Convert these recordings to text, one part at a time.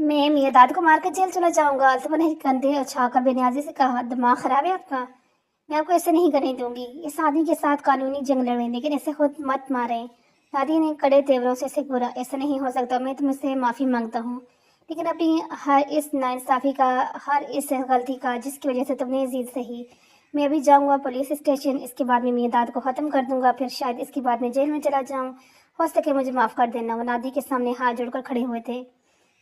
मैं मेरे दाद को मार कर जेल चला जाऊंगा। अल्तमा ने कंधे उछाकर बेनियाजी से कहा, दिमाग खराब है आपका? मैं आपको ऐसे नहीं करने दूंगी। इस आदमी के साथ कानूनी जंग लड़ें, लेकिन ऐसे खुद मत मारें। दादी ने कड़े तेवरों से इसे घूरा। ऐसा नहीं हो सकता। मैं तुमसे माफ़ी मांगता हूँ, लेकिन अपनी हर इस नाइंसाफ़ी का, हर इस गलती का जिसकी वजह से तुमने जीत सही। मैं अभी जाऊंगा पुलिस स्टेशन, इसके बाद में मेरी दाद को ख़त्म कर दूंगा, फिर शायद इसके बाद में जेल में चला जाऊँ। हो सके मुझे माफ़ कर देना। वो नादी के सामने हाथ जोड़कर खड़े हुए थे।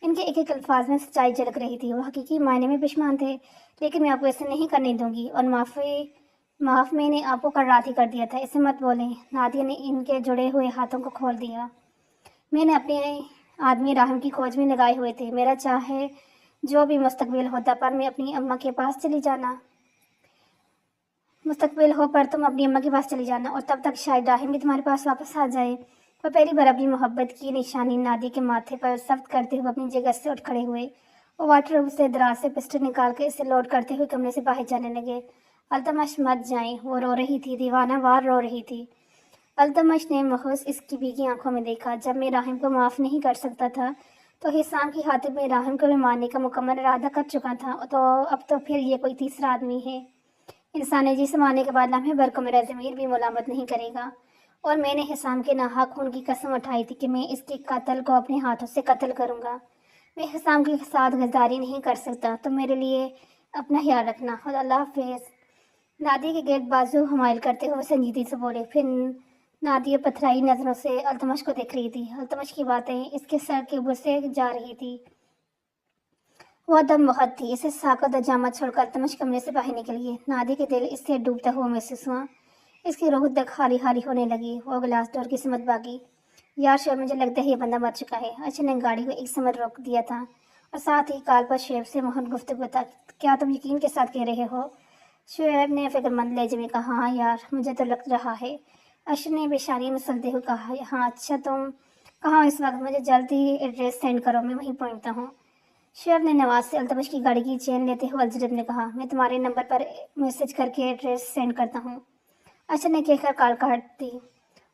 इनके एक एक अल्फाज में सच्चाई झलक रही थी। वो हकीकी मायने में पेशमान थे। लेकिन मैं आपको ऐसे नहीं करने दूंगी, और माफ़ मैंने आपको कल रात ही कर दिया था। ऐसे मत बोलें। नादिया ने इनके जुड़े हुए हाथों को खोल दिया। मैंने अपने आदमी राहम की खोज में लगाए हुए थे। मेरा चाहे जो भी मुस्तकबिल होता, पर मैं अपनी अम्मा के पास चली जाना। मुस्तकबिल हो पर तुम अपनी अम्मा के पास चली जाना, और तब तक शायद राहिम भी तुम्हारे पास वापस आ जाए। वह पहली बार अपनी मोहब्बत की निशानी नादी के माथे पर सख्त करते हुए अपनी जगह से उठ खड़े हुए। वो वाटर से दराज से पिस्टल निकाल कर इसे लोड करते हुए कमरे से बाहर जाने लगे। अल्तमश मत जाए। वो रो रही थी, दीवाना वार रो रही थी। अल्तमश ने महज इसकी भीगी आंखों में देखा। जब मैं राहिम को माफ़ नहीं कर सकता था, तो हिसाम की खातिर में राहिम को भी मारने का मुकम्मल इरादा कर चुका था। तो अब तो फिर ये कोई तीसरा आदमी है। इंसान ने जिसे मारने के बाद लम्हे भर को मेरा ज़मीर भी मुलामत नहीं करेगा। और मैंने हिसाम के नाहक खून की कसम उठाई थी कि मैं इसके कातल को अपने हाथों से कत्ल करूंगा। मैं हिसाम के साथ गद्दारी नहीं कर सकता। तो मेरे लिए अपना ख्याल रखना। खुदा अल्लाह हाफिज़। नादिया के गेट बाजू हमायल करते हुए संजीदगी से बोले। फिर नादिया पथराई नजरों से अल्तमश को देख रही थी। अल्तमश की बातें इसके सर के ऊपर से जा रही थी। वह दम बहुत थी। इसे साकत और जामा छोड़कर अल्तमश कमरे से बाहर निकल गई। नादिया के दिल इससे डूबता हुआ महसूस हुआ। इसकी रूह तक खाली खाली होने लगी। वो गिलास डोर की समत बागी। यार शेब, मुझे लगता है ये बंदा मर चुका है। अच्छा ने गाड़ी को एक समय रोक दिया था, और साथ ही काल पर शेब से मोहन गुफ्तगू था। क्या तुम यकीन के साथ कह रहे हो? शुएब ने फिक्रमंद लहजे में कहा, हाँ यार, मुझे तो लग रहा है। अशर ने बेशारी मसलते हुए कहा, हाँ अच्छा, तुम कहाँ हो इस वक्त? मुझे जल्दी एड्रेस सेंड करो, मैं वहीं पहुँचता हूँ। शुएब ने नवाज से अल्तमश की गाड़ी की चेन लेते हुए अलजरब ने कहा, मैं तुम्हारे नंबर पर मैसेज करके एड्रेस सेंड करता हूँ। अशर ने कहकर कॉल काट दी,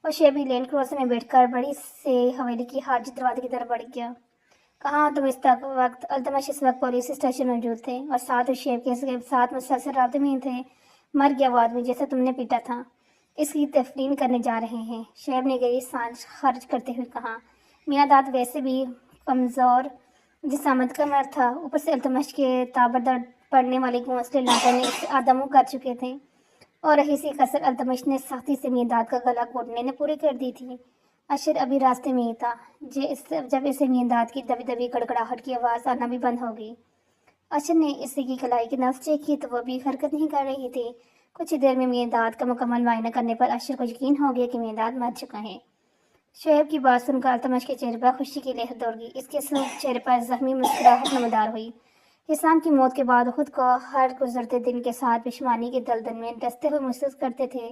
और शेबी लैंड क्रूजर में बैठकर बड़ी से हवेली की हार्ज दरवाजे की तरफ बढ़ गया। कहाँ तुम इस तक वक्त? अल्तमश इस वक्त पुलिस स्टेशन मौजूद थे, और साथ शेब के साथ मुसलसल राब्ते में थे। मर गया वो आदमी जैसे तुमने पीटा था। इसकी तफरीन करने जा रहे हैं। शेब ने गई सांस खर्च करते हुए कहा, मेरा दांत वैसे भी कमज़ोर जिसामत का मर था, ऊपर से अल्तमश के ताबड़तोड़ पड़ने वाले घोंसले लाकर ने इसे आदमों कर चुके थे, और रही सी कसर अल्तमश ने सख्ती से मीरदाद का गला घोटने ने पूरी कर दी थी। अशर अभी रास्ते में ही था जब इसे मीरदाद की दबी दबी गड़गड़ाहट की आवाज़ आना भी बंद हो गई। अशर ने इसी की कलाई की नस चेक की, तो वो भी हरकत नहीं कर रही थी। कुछ ही देर में मीरदाद का मुकम्मल मुआयना करने पर अशर को यकीन हो गया कि मीरदाद मर चुका है। शोएब की बात सुनकर अल्तमश के चेहरे पर खुशी की लहर दौड़ गई। इसके चेहरे पर जख्मी मुस्कुराहट नमदार हुई। हिसाम की मौत के बाद खुद को हर गुजरते दिन के साथ पेशवानी के दलदल में डसते हुए महसूस करते थे,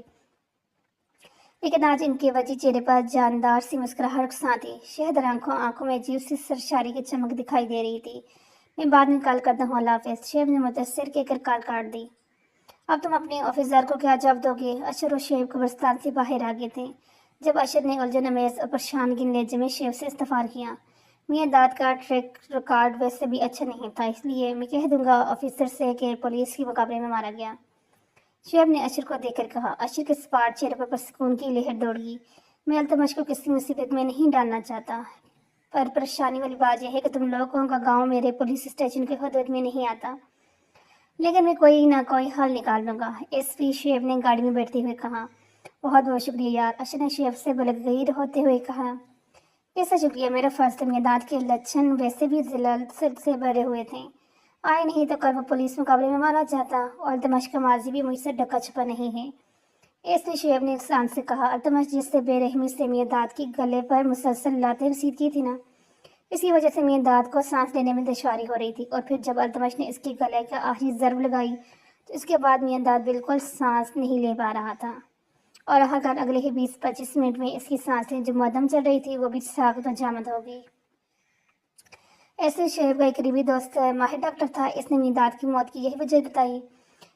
लेकिन आज इनके वजी चेहरे पर जानदार सी मुस्कुराहट सा थी। शहदर आंखों में अजीब सी सरशारी की चमक दिखाई दे रही थी। मैं बाद में कॉल करता हूँ, अल्लाह हाफिज़। शेब ने मुतअस्सिर कहकर कॉल काट दी। अब तुम अपने ऑफिसर को क्या जवाब दोगे? अशर और शेब कब्रिस्तान से बाहर आ गए थे जब अशर ने उलझन अमेज और परेशानगिन लहजे में शेब से इस्तफार किया, मियाँ दाद का ट्रैक रिकॉर्ड वैसे भी अच्छा नहीं था, इसलिए मैं कह दूंगा ऑफिसर से कि पुलिस के मुकाबले में मारा गया। शेब ने अशर को देखकर कहा। अशर के सपाट चेहरे पर सुकून की लहर दौड़ गई। मैं अल्तमश को किसी मुसीबत में नहीं डालना चाहता, पर परेशानी वाली बात यह है कि तुम लोगों का गाँव मेरे पुलिस स्टेशन के हदूद में नहीं आता, लेकिन मैं कोई ना कोई हल निकाल लूँगा। एसपी शेब ने गाड़ी में बैठते हुए कहा। बहुत बहुत शुक्रिया यार, अशर ने शेब से बलगीर होते हुए कहा। ऐसा शुक्रिया मेरा फ़र्ज था। दांत के लक्षण वैसे भी जिलल से भरे हुए थे। आए नहीं तो कल वो पुलिस मुकाबले में मारा जाता, और अल्तमश का माजी भी मुझसे ढका छुपा नहीं है। एसपी शेब ने इंसान से कहा। अल्तमश जिससे बेरहमी से मियाँ दाद की गले पर मुसलसल लातें रसीद की थी ना, इसी वजह से मियाँ दाद को सांस लेने में दुश्वारी हो रही थी। और फिर जब अल्तमश ने इसके गले का आखिरी ज़रब लगाई, तो इसके बाद मियाँ दाद बिल्कुल सांस नहीं ले पा रहा था, और हर अगले ही 20-25 मिनट में इसकी सांसें जो मदम चल रही थी वो भी साख्त और जामद हो गई। ऐसे शेब का एक करीबी दोस्त माहिर डॉक्टर था। इसने मीदाद की मौत की यही वजह बताई।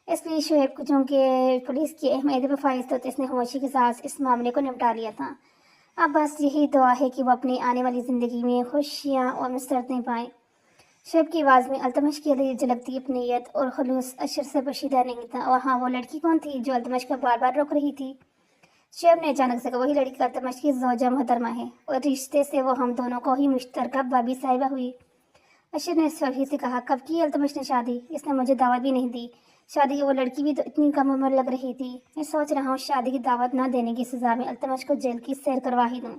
इसलिए शुएब को चूँकि पुलिस की अहमियत पर फाइज था, तो इसने खामोशी के साथ इस मामले को निपटा लिया था। अब बस यही दुआ है कि वो अपनी आने वाली ज़िंदगी में खुशियाँ और मसरतें पाएँ। شعیب کی آواز میں التمش کے لیے جھلکتی اپنیت اور خلوص اشر سے پوشیدہ نہیں تھا۔ اور ہاں، وہ لڑکی کون تھی جو التمش کو بار بار روک رہی تھی؟ شعیب نے اچانک سے کہا، وہی لڑکی التمش کی زوجہ محترمہ ہے، اور رشتے سے وہ ہم دونوں کو ہی مشترکہ بابی صاحبہ ہوئی۔ اشر نے سوہی سے کہا، کب کی التمش نے شادی؟ اس نے مجھے دعوت بھی نہیں دی۔ شادی کی وہ لڑکی بھی تو اتنی کم عمر لگ رہی تھی۔ میں سوچ رہا ہوں شادی کی دعوت نہ دینے کی سزا میں التمش کو جیل کی سیر کروا ہی دوں۔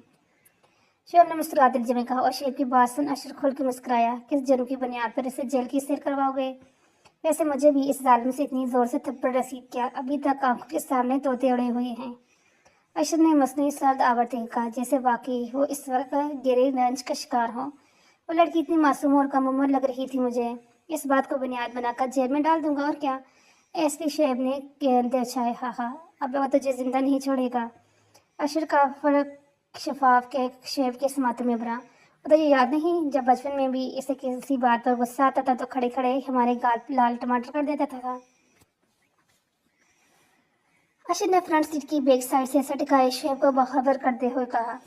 شعیب نے مسکراتے جمے کہا، اور شعیب کی بات سن اشر کھل کے مسکرایا، کس جرم کی بنیاد پر اسے جیل کی سیر کرواؤ گے؟ ویسے مجھے بھی اس ظالم سے اتنی زور سے تھپڑ رسید کیا، ابھی تک آنکھوں کے سامنے طوطے اڑے ہوئے ہیں۔ اشر نے مصنوعی سرد آورتے ہوئے کہا، جیسے واقعی وہ اس وقت گہرے رنج کا شکار ہو۔ وہ لڑکی اتنی معصوم اور کم عمر لگ رہی تھی، مجھے اس بات کو بنیاد بنا کر جیل میں ڈال دوں گا، اور کیا؟ ایس پی شعیب نے گیند اچھائے، ہاں ہاں، اب وہ تجھے زندہ نہیں چھوڑے گا۔ اشر کا فرق شفاف کے شعیب کے سماعتوں میں بھرا، اور تجھے یاد نہیں جب بچپن میں بھی اسے کسی بات پر غصہ آتا تھا تو کھڑے کھڑے ہمارے گال پہ لال ٹماٹر کر دیتا تھا؟ اشر نے فرنٹ سیٹ کی بیک سائڈ سے سٹکائے شعیب کو باخبر کرتے ہوئے کہا،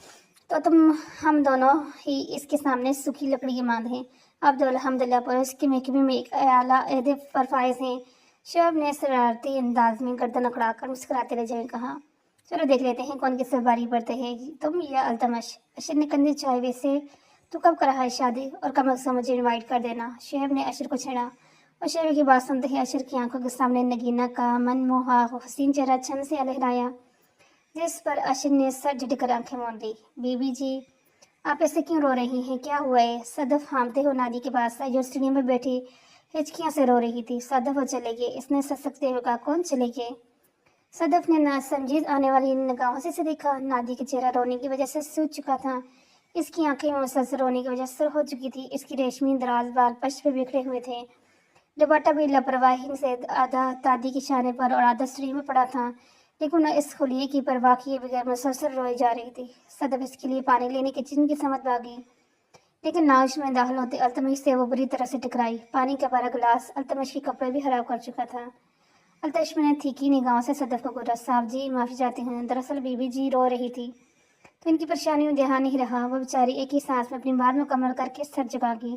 تو تم ہم دونوں ہی اس کے سامنے سوکھی لکڑی کے ماند ہیں۔ عبد الحمدللہ پولیس کے محکمے میں ایک اعلیٰ عہدے پر فائز ہیں۔ شعیب نے شرارتی انداز میں گردن اکڑا کر مسکراتے رہ جائے کہا، چلو دیکھ لیتے ہیں کون کس سے باری پڑتے ہیں، تم یا التمش۔ اشر نے کندھے چاہے، ویسے تو کب کرا ہے شادی، اور کم از کم مجھے انوائٹ کر دینا۔ شعیب نے اشر کو چھیڑا، اور شعیب کی بات سنتے ہی اشر کی آنکھوں کے سامنے نگینہ کا من موہا حسین چہرہ چھن سے لہرایا، جس پر اشر نے سر جھٹک کر آنکھیں موند لی۔ بی بی جی، آپ ایسے کیوں رو رہی ہیں، کیا ہوا ہے؟ صدف ہامتے ہو نادی کے پاس آئی، جو سیڑھی میں بیٹھی ہچکیاں سے رو رہی تھی۔ صدف وہ چلے گئے، اس نے سسکتے ہوئے کہا، کون چلے گئے؟ صدف نے ناسمجھید آنے والی نگاہوں سے اسے دیکھا۔ نادی کا چہرہ رونے کی وجہ سے سوج چکا تھا، اس کی آنکھیں مسلسل رونے کی وجہ سے سرخ ہو چکی تھی، اس کی ریشمی دراز بال پشت پہ بکھرے ہوئے تھے، دوپٹہ بھی لاپرواہی سے آدھا دادی کے شانے پر اور آدھا سیڑھی میں پڑا تھا، لیکن اس خلیے کی پرواہ کیے بغیر مسلسل روئی جا رہی تھی۔ صدف اس کے لیے پانی لینے کچن کی سمت بھاگی، لیکن ناؤش میں داخل ہوتے التمش سے وہ بری طرح سے ٹکرائی۔ پانی کا بڑا گلاس التمش کے کپڑے بھی خراب کر چکا تھا۔ التمش نے تھیکی نگاہوں سے صدف کو گھورا، صاحب جی معافی چاہتی ہوں، دراصل بی بی جی رو رہی تھی تو ان کی پریشانی میں دھیان نہیں رہا۔ وہ بیچاری ایک ہی سانس میں اپنی بات مکمل کر کے سر جھکا گئی۔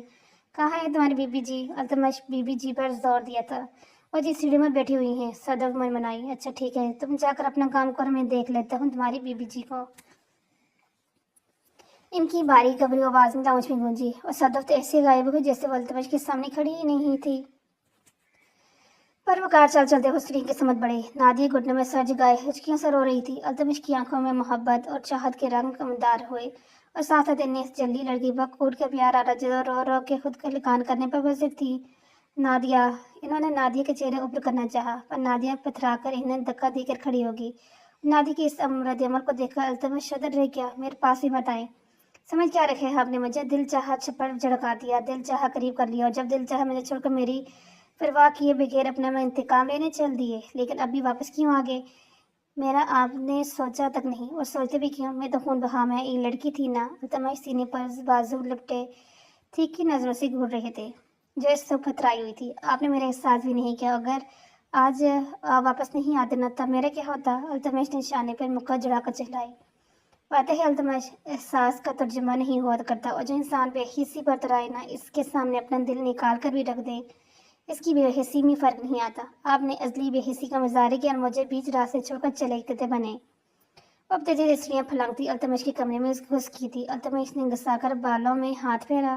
کہاں ہے تمہاری بی بی جی؟ التمش بی بی جی پر زور دیا تھا۔ وہ جی سیڑھی میں بیٹھی ہوئی ہیں، صدف منمنائی۔ اچھا ٹھیک ہے، تم جا کر اپنا کام کرو، میں دیکھ لیتا ہوں تمہاری بی بی جی کو۔ ان کی باریک گبری آواز میں لاؤنج میں گونجی، اور صدف تو ایسے غائب ہوئی جیسے وہ التمش کے سامنے کھڑی ہی نہیں تھی۔ پر وہ کار چل چلتے ہوئے کی سمت بڑھے۔ نادیہ گھٹنوں میں سر جگائے ہچکیوں سے رو رہی تھی۔ التمش کی آنکھوں میں محبت اور چاہت کے رنگ کمدار ہوئے، اور ساتھ ساتھ انہیں اس جلدی لڑکی پر کوٹ کے پیار آ رہا جو رو رو کے خود کا لکان کرنے پر بزر تھی۔ نادیہ، انہوں نے نادیہ کے چہرے اوپر کرنا چاہا، پر نادیہ پتھرا کر انہیں دھکا دے کر کھڑی ہوگی۔ نادیہ کی اس رد عمل کو دیکھ کر التمش شدر رہ گیا، میرے پاس ہی مت آئے۔ سمجھ کیا رکھے ہیں آپ نے مجھے؟ دل چاہا چھپڑ جھڑکا دیا، دل چاہا قریب کر لیا، اور جب دل چاہا مجھے چھوڑ کر میری پرواہ کیے بغیر اپنا میں انتقام لینے چل دیے۔ لیکن ابھی واپس کیوں آگے؟ میرا آپ نے سوچا تک نہیں، اور سوچتے بھی کیوں؟ میں تو خون بہا میں ایک لڑکی تھی نا۔ التمش سینے پر بازو لپٹے تیکھی نظروں سے گھور رہے تھے، جو اس سے پتھرائی ہوئی تھی۔ آپ نے میرا احساس بھی نہیں کیا، اگر آج واپس نہیں آتے نا تب میرا کیا ہوتا؟ التمش نے شانے پر مکہ جڑا کر چہلائی۔ بات ہے التمش، احساس کا ترجمہ نہیں ہوا کرتا، اور جو انسان بے حسی پر اترائے نا، اس کے سامنے اپنا دل نکال کر بھی رکھ دے، اس کی بے حسی میں فرق نہیں آتا۔ آپ نے ازلی بے حسی کا مظاہرہ کیا اور مجھے بیچ راستے چھوڑ کر چلے کتے بنے۔ اب تیزی رسلیاں پھلانگتی التمش کے کمرے میں گھس کی تھی۔ التمش نے گھسا کر بالوں میں ہاتھ پھیرا،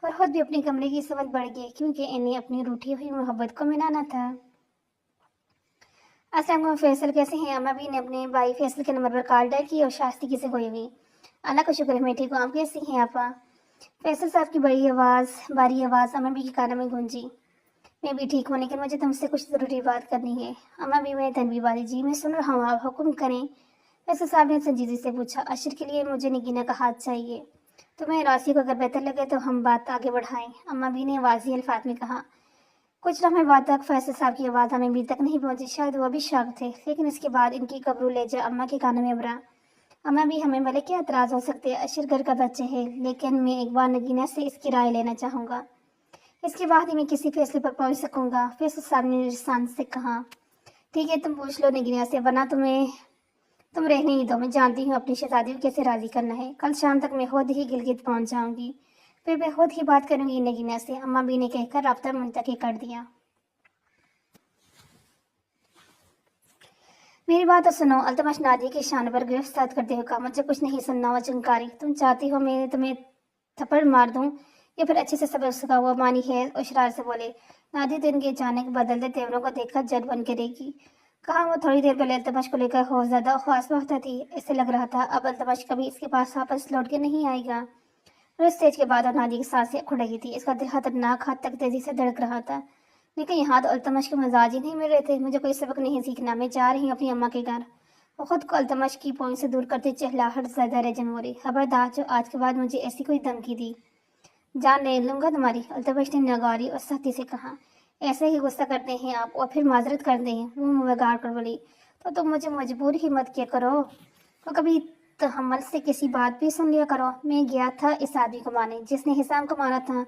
اور خود بھی اپنے کمرے کی سمت بڑھ گئی، کیونکہ انہیں اپنی روٹھی ہوئی محبت کو منانا تھا۔ السلام علیکم فیصل، کیسے ہیں؟ اما بھی نے اپنے بھائی فیصل کے نمبر پر کال ڈائل کی اور شائستگی کی سے ہوئی ہوئی۔ اللہ کا شکر ہے میں ٹھیک ہوں، آپ کیسی ہیں آپا؟ فیصل صاحب کی باری آواز اما بھی کے کانوں میں گونجی۔ میں بھی ٹھیک ہوں، لیکن مجھے تم سے کچھ ضروری بات کرنی ہے۔ اما بھی میں تنوی والی جی، میں سن رہا ہوں، آپ حکم کریں۔ فیصل صاحب نے سنجیدگی سے پوچھا، اشر کے لیے مجھے نگینہ کا ہاتھ چاہیے، تمہیں راسی کو اگر بہتر لگے تو ہم بات آگے بڑھائیں، اما بھی نے واضح الفاظ میں کہا۔ کچھ لمحے بعد تک فیصل صاحب کی آواز ہمیں بھی تک نہیں پہنچی، شاید وہ بھی شاک تھے، لیکن اس کے بعد ان کی گبرو لہجہ اما کے کانوں میں ابھرا۔ اما بھی، ہمیں بھلے کیا اعتراض ہو سکتے ہیں، اشر گھر کا بچہ ہے، لیکن میں ایک بار نگینہ سے اس کی رائے لینا چاہوں گا، اس کے بعد ہی میں کسی فیصلے پر پہنچ سکوں گا۔ فیصل صاحب نے رسان سے کہا، ٹھیک ہے، تم پوچھ لو نگینہ سے، ورنہ تم رہنے ہی دو، میں جانتی ہوں اپنی شہزادی کو کیسے راضی کرنا ہے۔ کل شام تک میں خود ہی گلگت پہنچ جاؤں گی۔ फिर मैं खुद ही बात करूंगी नगीना से, अम्मा भी ने कहकर राब्ता मुंतकिल कर दिया। मेरी बात तो सुनो, अल्तमश नादिया के शान पर गिरफ्तार करते हुए कहा, मुझे कुछ नहीं सुनना हुआ चिंकारी, तुम चाहती हो मैं तुम्हें थप्पड़ मार दूं या फिर अच्छे से सबक सिखा हुआ मानी है। और शरार से बोले। नादिया तो इनके अचानक बदलते तेवरों को देखकर जद बन के रहेगी। कहा वो थोड़ी देर पहले अल्तमश को लेकर बहुत ज्यादा ख्वास वख्ता थी, ऐसे लग रहा था अब अल्तमश कभी इसके पास वापस लौट के नहीं आएगा। और इस स्टेज के बाद और नादिया की सांसें उड़ रही थी, इसका दिल खतरनाक हद तक तेजी से धड़क रहा था। लेकिन यहाँ तो अल्तमश के मजाज ही नहीं मिल रहे थे। मुझे कोई सबक नहीं सीखना, मैं जा रही हूँ अपनी अम्मा के घर। वो खुद को अल्तमश की पहुंच से दूर करते चिल्लाहट ज्यादा रजन बोली, खबरदार जो आज के बाद मुझे ऐसी कोई धमकी दी, जान ले लूंगा तुम्हारी। अल्तमश ने नगारी और सख्ती से कहा, ऐसे ही गुस्सा करते हैं आप और फिर माजरत करते हैं। वो मुँह बिगाड़ कर बोली, तो तुम मुझे मजबूर ही मत किया करो, तो कभी तहम्मुल से किसी बात भी सुन लिया करो। मैं गया था इस आदमी को मारने जिसने हिसाम को मारा था,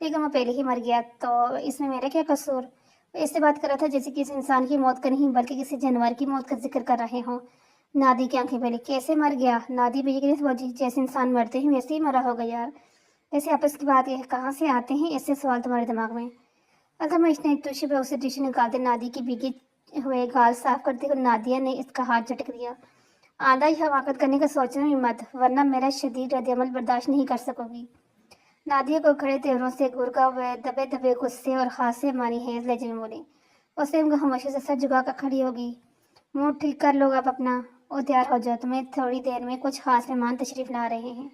लेकिन वो पहले ही मर गया, तो इसमें मेरा क्या कसूर। वो ऐसे बात कर रहा था जैसे किसी इंसान की मौत का नहीं बल्कि किसी जानवर की मौत का जिक्र कर रहे हों। नादी की आंखें फैली, कैसे मर गया? नादी बेयकीन से बोली, जैसे इंसान मरते हैं वैसे ही मरा होगा यार। ऐसे आपस की बात है, कहाँ से आते हैं ऐसे सवाल तुम्हारे दिमाग में? अल्तमश ने तुशी पर उसे टिश्यू निकालते नादी की भीगे हुए गाल साफ करते हुए नादिया ने इसका हाथ झटक दिया। आधा ही हमाकत करने का सोचना भी मत, वरना मेरा शदीद रद्द-ए-अमल बर्दाश्त नहीं कर सकोगी। नादिया को खड़े तेवरों से घूरका हुए दबे दबे गुस्से और खांसे मारी हेज लहजे में बोली। उसे उनको खामोशी से सर झुका कर खड़ी होगी। मुंह ठीक कर लो अब अपना और तैयार हो जाओ, तुम्हें थोड़ी देर में कुछ खास मेहमान तशरीफ ला रहे हैं।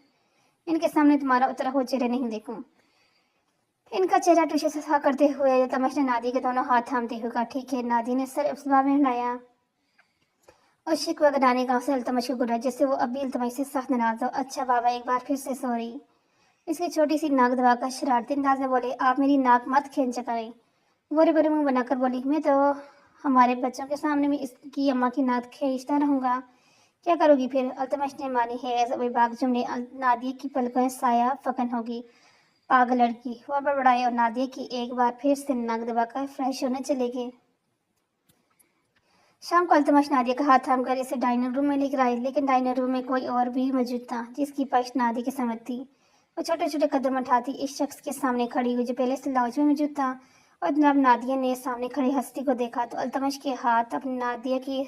इनके सामने तुम्हारा उतरा हुआ चेहरा नहीं देखूं। इनका चेहरा टूशे से साफ करते हुए अल्तमश ने नादी के दोनों हाथ थामते हुए कहा, ठीक है। नादी ने सर इस्बा में हिलाया और शिकवा गनाने गांव से अल्तमश को घूरा जैसे वो अभी अल्तमश से सख्त नाराज हो। अच्छा बाबा, एक बार फिर से सॉरी। इसकी छोटी सी नाक दबाकर शरारती अंदाज में बोले, आप मेरी नाक मत खींच करें। बोरे बोरे मुंह बनाकर बोली, मैं तो हमारे बच्चों के सामने में इसकी अम्मा की नाक खींचता रहूंगा, क्या करोगी फिर? अल्तमश ने मानी है बेबाक जुमले। नादिया की पलकों साया फकन होगी, पागल लड़की। वह बड़बड़ाए और नादिया की एक बार फिर से नाक दबाकर फ्रेश होने चले गए। शाम को अल्तमश नादिया का हाथ थाम कर इसे डाइनिंग रूम में लेकर आई, लेकिन डाइनिंग रूम में कोई और भी मौजूद था जिसकी पश्त नादिया की समझ थी। वो छोटे छोटे कदम उठाती इस शख्स के सामने खड़ी हुई जो पहले से लाउंज में मौजूद था। और जनाब नादिया ने सामने खड़ी हस्ती को देखा तो अल्तमश के हाथ अपनी नादिया की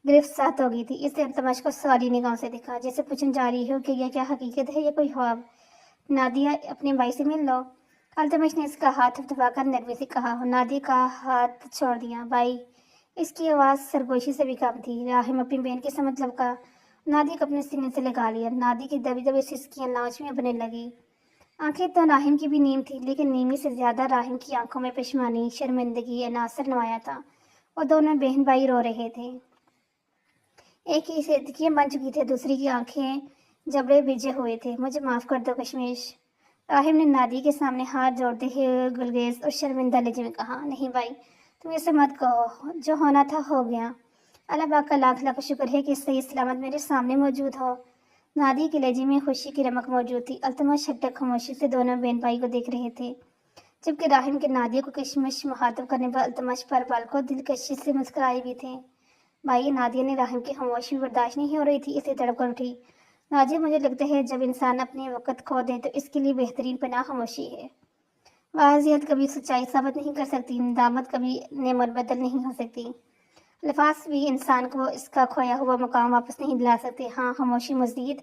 गिरफ्त साथ हो गई थी। इससे अल्तमश को सवाली निगाहों से देखा, जैसे पूछने जा रही हो कि यह क्या हकीकत है या कोई ख्वाब। नादिया, अपने भाई से मिल लो। अल्तमश ने इसका हाथ थपथपाकर नरमी से कहा। नादिया का हाथ छोड़ दिया। भाई, इसकी आवाज़ सरगोशी से भी कम थी। राहिम अपनी बहन के समझ लपका नादिया को अपने सीने से लगा लिया। नादिया की दबी दबी सिसकियां लांच में बनने लगी। आंखें तो राहिम की भी नीम थी, लेकिन नीमी से ज्यादा राहिम की आंखों में पेशमानी, शर्मिंदगी, अनासर नमाया था। और दोनों बहन भाई रो रहे थे। एक की सिद्कियां बन चुकी थी, दूसरी की आंखें जबड़े भिजे हुए थे। मुझे माफ कर दो कशमेश। राहिम ने नादिया के सामने हाथ जोड़ते हुए गुलगेज और शर्मिंदा लहजे में कहा, नहीं भाई, तुम ऐसे मत कहो, जो होना था हो गया। अल्लाह पाक का लाख लाख शुक्र है कि सही सलामत मेरे सामने मौजूद हो। नादिया के लहजे में खुशी की रमक मौजूद थी। अल्तमश हटक खामोशी से दोनों बहन भाई को देख रहे थे, जबकि राहिम के नादिया को कशमश मुखातब करने पर अल्तमश पर बाल को दिलकशी से मुस्कुराए भी थे। भाई, नादिया ने राहिम की खामोशी बर्दाश्त नहीं हो रही थी, इसे तड़प कर उठी। नादिया, मुझे लगता है जब इंसान अपने वक़्त खो दे तो इसके लिए बेहतरीन पनाह खामोशी है। वाज़ियत कभी सच्चाई साबित नहीं कर सकती, निदामत कभी नेमत बदल नहीं हो सकती, अल्फाज भी इंसान को इसका खोया हुआ मुकाम वापस नहीं दिला सकते। हाँ, खामोशी मज़ीद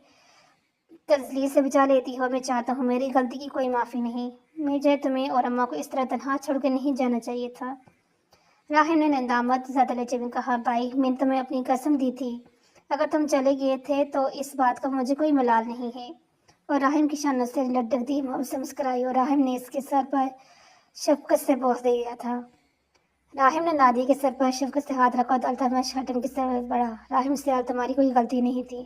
तजलील से बचा लेती हो। मैं चाहता हूँ मेरी गलती की कोई माफ़ी नहीं। मुझे तुम्हें और अम्मा को इस तरह तनहा छोड़ कर नहीं जाना चाहिए था। राहिम ने नदामत ज़्यादा लहजे में कहा, भाई, मैंने तुम्हें अपनी कसम दी थी, अगर तुम चले गए थे तो इस बात का मुझे कोई मलाल नहीं है। और राहिम की शान से लटक दी से मुस्कुराई और राहिम ने इसके सर पर शफकत से बोस दे दिया था। राहिम ने नादिया के सर पर शफकत से हाथ रखा तो अल्तमश हटन के सर बढ़ा। राहिम से तुम्हारी कोई गलती नहीं थी,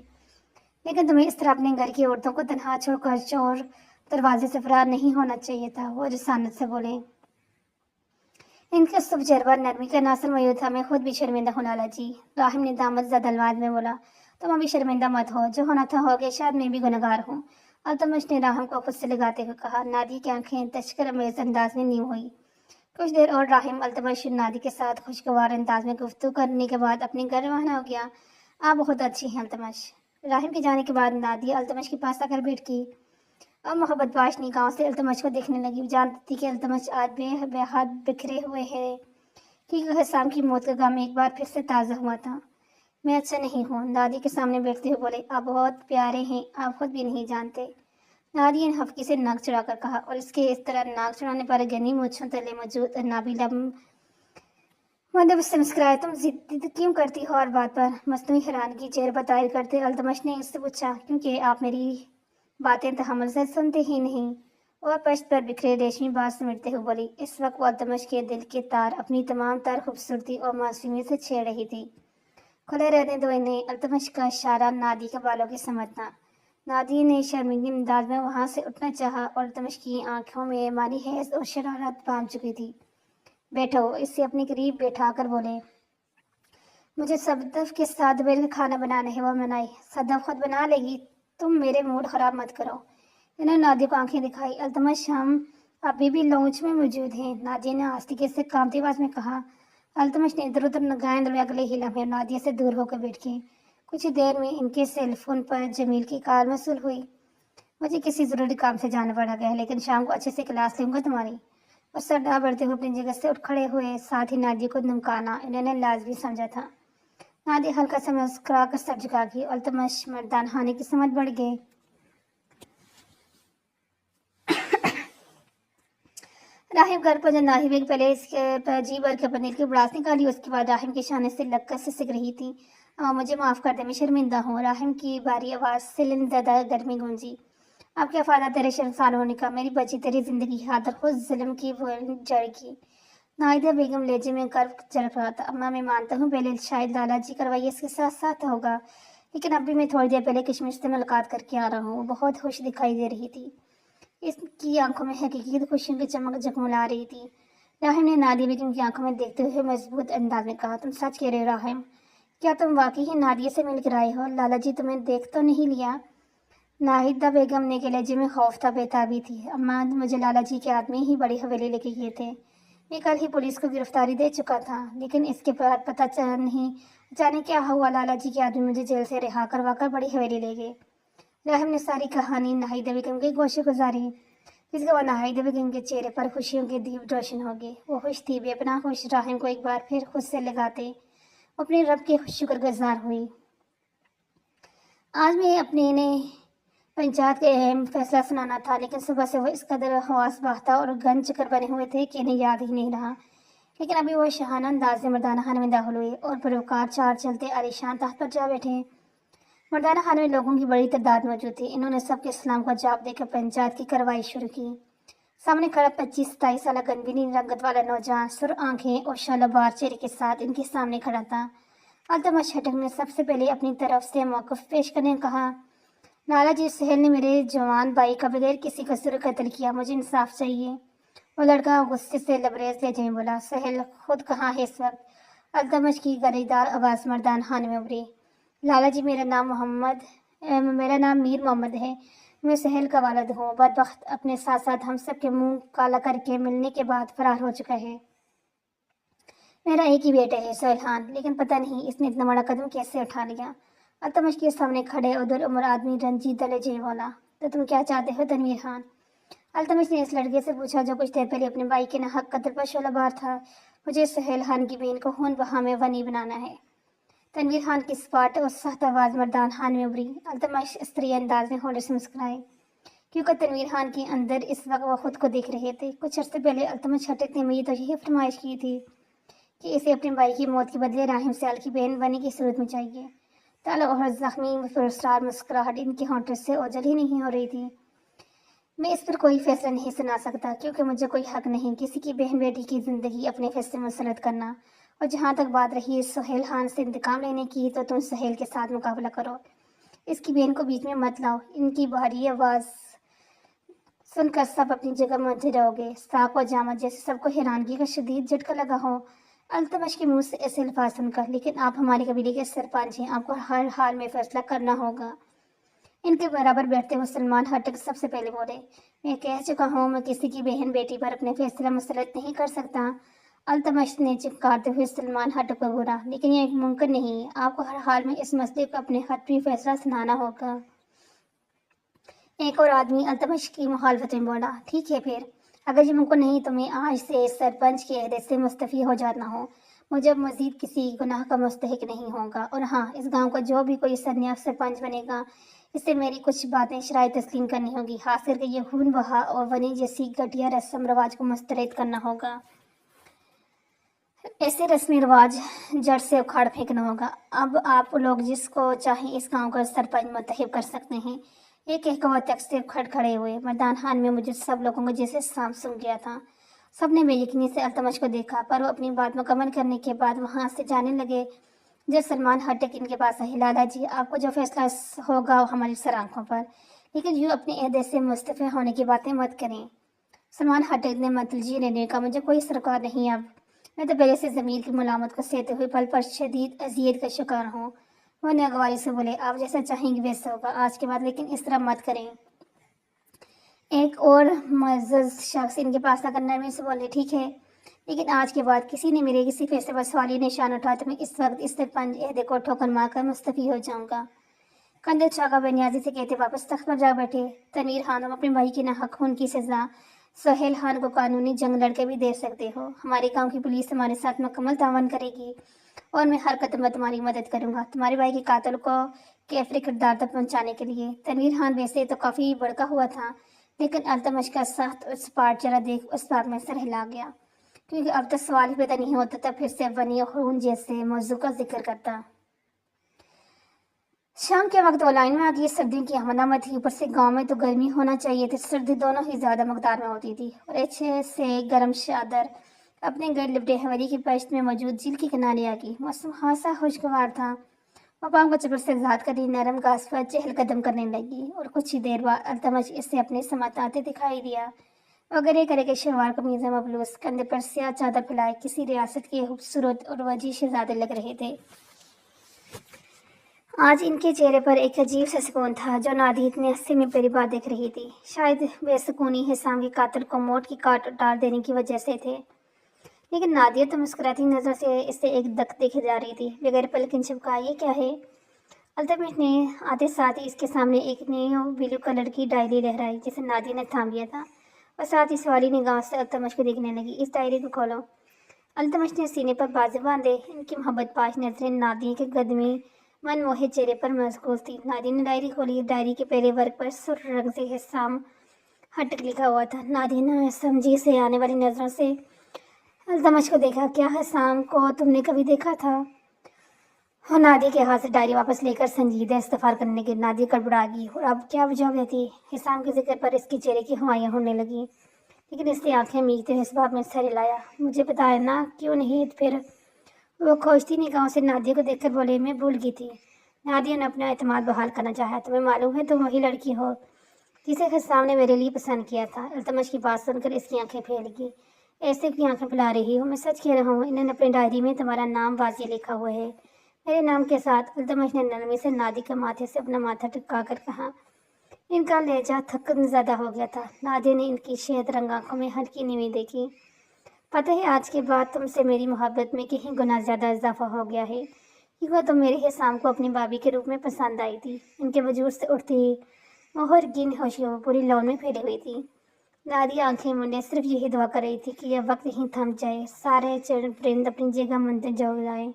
लेकिन तुम्हें इस तरह अपने घर की औरतों को तनहा छोड़कर चोर दरवाजे से फरार नहीं होना चाहिए था। वो रसानत से बोले। इनके सुबजरवा नरमी का नासर मौजूद था। मैं खुद भी शर्मिंदा हूँ लाला जी। राहिम ने दामद ज़्यादा अलवाज में बोला, तुम अभी शर्मिंदा मत हो, जो होना था हो गया, शायद मैं भी गुनहगार हूँ। अल्तमश ने राहिम को खुद से लगाते हुए कहा। नादिया की आंखें तशकर अमेज अंदाज में नीम हुई। कुछ देर और राहिम अल्तमश नादी के साथ खुशगवार अंदाज में गुफ्तगू करने के बाद अपने घर रवाना हो गया। आप बहुत अच्छी हैं अल्तमश। राहिम के जाने के बाद नादिया अल्तमश के पास आकर बैठ गई। अब मोहब्बत बाश निगाहों से अल्तमश को देखने लगी। वो जानती थी कि अल्तमश आज बेहद बिखरे हुए है, कि हसाम की मौत का गम एक बार फिर से ताज़ा हुआ था। मैं अच्छा नहीं हूँ, दादी के सामने बैठते हुए बोले। आप बहुत प्यारे हैं, आप खुद भी नहीं जानते, दादी ने हफ्की से नाक चढ़ाकर कहा, और इसके इस तरह नाक चढ़ाने पर घनी मूंछों तले मौजूद नाबीला मदब से मुस्कुराया। तुम जिद क्यों करती हो हर बात पर? मसनूई हैरानगी चेहरे पर ताहिर करते अल्तमश ने इससे पूछा। क्योंकि आप मेरी बातें तहम्मुल से सुनते ही नहीं। और पश्त पर बिखरे रेशमी बाल समेटते हुए बोली। इस वक्त वो अल्तमश के दिल के तार अपनी तमाम तार खूबसूरती और मासूमियत से छेड़ रही थी। खुले रहने दो इन्हें, अल्तमश का इशारा नादी के बालों के समझना। नादी ने शर्मिंदगी अंदाज में वहां से उठना चाहा और अल्तमश की आंखों में मानी हैज और शरारत बांध चुकी थी। बैठो, इससे अपने करीब बैठा कर बोले। मुझे सदफ के साथ दोपहर का खाना बनाना है, वो मनाई। सदफ खुद बना लेगी, तुम मेरे मूड खराब मत करो। इन्होंने नादिया को आंखें दिखाई। अल्तमश, हम अभी भी लॉन्च में मौजूद हैं, नादिया ने आस्तिके से कांपती आवाज में कहा। अल्तमश ने इधर उधर नगाहें दौड़ाई, अगले ही लम्हे नादिया से दूर होकर बैठ गई। कुछ देर में इनके सेलफोन पर जमील की कॉल मौसूल हुई। मुझे किसी जरूरी काम से जाना पड़ा गया, लेकिन शाम को अच्छे से क्लास लूंगा तुम्हारी। और सरदार बढ़ते हुए अपनी जगह से उठ खड़े हुए, साथ ही नादिया को धमकाना इन्होंने लाजमी समझा था। नादिया हल्का सा मुस्कुरा कर सर झुका गई। अल्तमश मर्दान हानि की समझ बढ़ गए। राहिम घर पर जब नाहिब एक पहले इसके पर जी भर के पनीर की बुड़ास निकाली, उसके बाद राहिम के शाने से लगकर सिसक रही थी। मुझे माफ़ कर दे, मैं शर्मिंदा हूँ। राहिम की भारी आवाज़ से ज़्यादा गर्मी गूंजी। अब क्या फ़ायदा तेरे शर्मसार होने का? मेरी बची तेरी जिंदगी खातर खुद जुल्म की जड़ की। नाहिदा बेगम लहजे में गर्व झलक रहा था। अम्मा, मैं मानता हूँ पहले शायद लाला जी करवाइए, इसके साथ साथ होगा, लेकिन अभी मैं थोड़ी देर पहले किशमिश से मुलाकात करके आ रहा हूँ। वो बहुत खुश दिखाई दे रही थी। इसकी आंखों में हकीकत खुशियों की चमक जगमगा रही थी। राहिम ने नादिया बेगम की आंखों में देखते हुए मजबूत अंदाज में कहा। तुम सच कह रहे हो राहिम? क्या तुम वाकई ही नादिया से मिलकर आए हो? लाला जी तुम्हें देख तो नहीं लिया? नाहिदा बेगम ने के लहजे में खौफ था, बेताबी थी। अम्मा, मुझे लाला जी के आदमी ही बड़ी हवेली लेके गए थे। मैं कल ही पुलिस को गिरफ्तारी दे चुका था, लेकिन इसके बाद पता चल नहीं जाने क्या हुआ, लाला जी के आदमी मुझे जेल से रिहा करवा कर बड़ी हवेली ले गए। राहिम ने सारी कहानी नाहिदा बेगम के गोशे गुजारी, जिसके बाद नाहिदा बेगम के चेहरे पर खुशियों के दीप रोशन हो गए। वो खुश थी, बेपनाह खुश। राहिम को एक बार फिर खुद से लगाते अपने रब के शुक्रगुजार हुई। आज मैं अपने ने पंचायत के अहम फैसला सुनाना था, लेकिन सुबह से वो इस कदर हवास बाख्ता और गन चक्कर बने हुए थे कि इन्हें याद ही नहीं रहा। लेकिन अभी वो शहाना अंदाज से मर्दाना खाने में दाखिल हुए और परोकार चार चलते आलिशान तख्त पर जा बैठे। मर्दाना खाने में लोगों की बड़ी तादाद मौजूद थी। इन्होंने सबके सलाम का जवाब देकर पंचायत की कार्रवाई शुरू की। सामने खड़ा 25-27 साल गनबीनी रंगत वाला नौजवान सुर आंखें और शालाबार चेहरे के साथ इनके सामने खड़ा था। अल्तमश हटक ने सबसे पहले अपनी तरफ से मौक़िफ़ पेश करने कहा। लाला जी, सहल ने मेरे जवान भाई का बगैर किसी कसूर कत्ल किया, मुझे इंसाफ चाहिए। वो लड़का गुस्से से लबरेज लहजे में बोला। सहल खुद कहाँ है इस वक्त? अल्तमश की गरेदार आवाज़ मर्दान खाने में उभरी। लाला जी, मेरा नाम मीर मोहम्मद है। मैं सहल का वालिद हूँ। बदबख्त अपने साथ साथ हम सब के मुंह काला करके मिलने के बाद फरार हो चुका है। मेरा एक ही बेटा है सोहेल खान, लेकिन पता नहीं इसने इतना बड़ा कदम कैसे उठा लिया। अल्तमश के सामने खड़े उधर उम्र आदमी रंजीत लहजे बोला। तो तुम क्या चाहते हो तनवीर खान? अल्तमश ने इस लड़के से पूछा जो कुछ देर पहले अपने भाई के नाहक कत्ल पर शोलाबार था। मुझे सोहेल खान की बहन को खून बहा में वनी बनाना है। तनवीर खान की स्पाट और सख्त आवाज़ मर्दान खान में उभरी। अल्तमश स्त्री अंदाज में होले से मुस्कुराए, क्योंकि तनवीर खान के अंदर इस वक्त वो खुद को देख रहे थे। कुछ अर्से पहले अल्तमश हटक ने मुझे तो यही फरमाइश की थी कि इसे अपने भाई की मौत के बदले राहिम सयाल की बहन बनी की सूरत में चाहिए। ताला और जख्मी पुरस्कार मुस्कुराहट इनके होंठों से ओझल ही नहीं हो रही थी। मैं इस पर कोई फैसला नहीं सुना सकता, क्योंकि मुझे कोई हक नहीं किसी की बहन बेटी की जिंदगी अपने फैसले में मुसलत करना। और जहाँ तक बात रही सोहेल खान से इंतकाम लेने की, तो तुम सोहेल के साथ मुकाबला करो, इसकी बहन को बीच में मत लाओ। इनकी भारी आवाज़ सुनकर सब अपनी जगह मौजूद रहोगे। साक और जामत जैसे सबको हैरानगी का शदीद झटका लगा हो अल्तमश के मुंह से ऐसे अल्फाज सुनकर। लेकिन आप हमारे कबीले के सरपंच हैं, आपको हर हाल में फैसला करना होगा। इनके बराबर बैठते हुए सलमान हटक सबसे पहले बोले। मैं कह चुका हूँ, मैं किसी की बहन बेटी पर अपने फैसला मुसलत नहीं कर सकता। अल्तमश ने चिपकारते हुए सलमान हटक को बोला। लेकिन यह मुमकिन नहीं है, आपको हर हाल में इस मसले को अपने हद पे फैसला सुनाना होगा। ایک اور آدمی التمش کی مخالفت میں بولا، ٹھیک ہے پھر، اگر یہ ممکن نہیں تو میں آج سے سرپنچ کے عہدے سے مستعفی ہو جانا ہوں، مجھے مزید کسی گناہ کا مستحق نہیں ہوگا، اور ہاں، اس گاؤں کا جو بھی کوئی سرنیاب سرپنچ بنے گا، اس سے میری کچھ باتیں شرائط تسلیم کرنی ہوگی، خاص کر کے یہ خون بہا اور ونی جیسی گھٹیا رسم رواج کو مسترد کرنا ہوگا۔ ایسے رسمی رواج جڑ سے اکھاڑ پھینکنا ہوگا۔ اب آپ لوگ جس کو چاہیں اس گاؤں کا سرپنچ منتخب کر سکتے ہیں۔ یہ کہہ کر وہ تخت سے کھڑے ہوئے۔ میدان خان میں موجود سب لوگوں کو جیسے سانپ سونگھ گیا تھا۔ سب نے بے یقینی سے التمش کو دیکھا، پر وہ اپنی بات مکمل کرنے کے بعد وہاں سے جانے لگے۔ جب سلمان ہٹک ان کے پاس آئے، لالا جی، آپ کو جو فیصلہ ہوگا وہ ہماری سر آنکھوں پر، لیکن یوں اپنے عہدے سے مستعفی ہونے کی باتیں مت کریں۔ سلمان ہٹک نے متلجی لینے کا، مجھے کوئی سرکار نہیں اب، میں تو پہلے سے ضمیر کی ملامت کو سہتے ہوئے پل پر شدید اذیت کا شکار ہوں۔ وہ ناگواری سے بولے، آپ جیسا چاہیں گے ویسا ہوگا آج کے بعد، لیکن اس طرح مت کریں۔ ایک اور معزز شخص ان کے پاس آ کر نرمی سے بولے، ٹھیک ہے، لیکن آج کے بعد کسی نے میرے کسی فیصلے پر سوالی نشان اٹھا تو میں اس وقت اس سرپنچ عہدے کو ٹھوکر مار کر مستعفی ہو جاؤں گا۔ کندر چاکا بے نیازی سے کہتے واپس تخت پر جا بیٹھے۔ تنویر خان، اپنے بھائی کی ناحق خون کی سزا سہیل خان کو قانونی جنگ لڑ کے بھی دے سکتے ہو۔ ہمارے گاؤں کی پولیس تمہارے ساتھ مکمل تعاون کرے گی اور میں ہر قدم پر تمہاری مدد کروں گا تمہارے بھائی کے قاتل کو کیفری کردار تک پہنچانے کے لیے۔ تنویر خان ویسے تو کافی بڑکا ہوا تھا، لیکن التمش کا سخت اور سپاٹ چہرہ دیکھ اس بات میں سر ہلا گیا، کیونکہ اب تک سوال ہی پیدا نہیں ہوتا تھا پھر سے ونی اور خون جیسے موضوع کا ذکر کرتا۔ شام کے وقت وہ لائن میں آ گئی۔ سردیوں کی آمد آمد تھی، اوپر سے گاؤں میں تو گرمی ہونا چاہیے تھی، سردی دونوں ہی زیادہ مقدار میں ہوتی تھی، اور اچھے سے گرم چادر اپنے گرد لپٹے حویلی کی پشت میں موجود جھیل کے کنارے آ گئی۔ موسم خاصا خوشگوار تھا۔ وہ پاؤں کو چپل سے آزاد کر نرم گھاس پر چہل قدم کرنے لگی، اور کچھ ہی دیر بعد التمش اس سے اپنے سمت آتے دکھائی دیا۔ وہ گرے کرے کے شلوار قمیض مبلوس، کندھے پر سیاہ چادر پھیلائے کسی ریاست کے خوبصورت اور وجیح شہزادے لگ رہے تھے۔ آج ان کے چہرے پر ایک عجیب سا سکون تھا جو نادی اتنے عرصے میں پہلی بار دیکھ رہی تھی۔ شاید بے سکونی حسام کے قاتل کو موت کی کاٹ ڈال دینے کی وجہ سے تھے، لیکن نادیہ تو مسکراتی نظروں سے اسے ایک دک دیکھے جا رہی تھی، بغیر پلکن چپکائے۔ یہ کیا ہے؟ التمش نے آتے ساتھ ہی اس کے سامنے ایک نیو بلو کلر کی ڈائری لہرائی جسے نادیہ نے تھام لیا تھا، اور ساتھ ہی سوالی نگاہوں سے التمش کو دیکھنے لگی۔ اس ڈائری کو کھولو۔ التمش نے سینے پر بازو باندھے، ان کی محبت پاش نظریں نادیہ کے قدمی من موہے چہرے پر مرکوز تھی۔ نادیہ نے ڈائری کھولی۔ ڈائری کے پہلے ورق پر سرخ رنگ سے حسام ہٹک لکھا ہوا تھا۔ نادیہ نے سمجھی سے آنے والی نظروں سے التمش کو دیکھا۔ کیا حسام کو تم نے کبھی دیکھا تھا؟ اور نادیہ کے ہاتھ سے ڈائری واپس لے کر سنجیدہ استفسار کرنے کے نادیہ گڑبڑا گئی۔ اور اب کیا وجہ ہو گئی تھی؟ حسام کے ذکر پر اس کے چہرے کی ہوائیاں ہونے لگیں، لیکن اس نے آنکھیں میچتے ہوئے اس بات میں سر ہلایا، مجھے بتایا نا، کیوں نہیں؟ پھر وہ کھوجتی نگاہوں سے نادیہ کو دیکھ کر بولے، میں بھول گئی تھی۔ نادیہ نے اپنا اعتماد بحال کرنا چاہا، تمہیں معلوم ہے تم وہی لڑکی ہو جسے حسام نے میرے لیے پسند کیا تھا۔ التمش کی بات سن کر اس کی آنکھیں پھیل گئی۔ ایسے کی آنکھیں پھیلا رہی ہو؟ میں سچ کہہ رہا ہوں، انہوں نے اپنی ڈائری میں تمہارا نام واضح لکھا ہوا ہے، میرے نام کے ساتھ۔ التمش نے نرمی سے نادیہ کے ماتھے سے اپنا ماتھا ٹکا کر کہا۔ ان کا لہجہ تھکن زدہ ہو گیا تھا۔ نادیہ نے ان کی شہد رنگ آنکھوں میں ہلکی نمی دیکھی۔ پتہ ہے آج کے بعد تم سے میری محبت میں کہیں گنا زیادہ اضافہ ہو گیا ہے، کیونکہ تم میرے حسام کو اپنی بھابھی کے روپ میں پسند آئی تھی۔ ان کے وجود سے اٹھتی مہرگین خوشیوں پوری لو میں پھیلی ہوئی تھی۔ نادیہ آنکھیں منڈے صرف یہی دعا کر رہی تھی کہ یہ وقت یہیں تھم جائے، سارے چرند پرند اپنی جگہ منتظر ہو جائیں،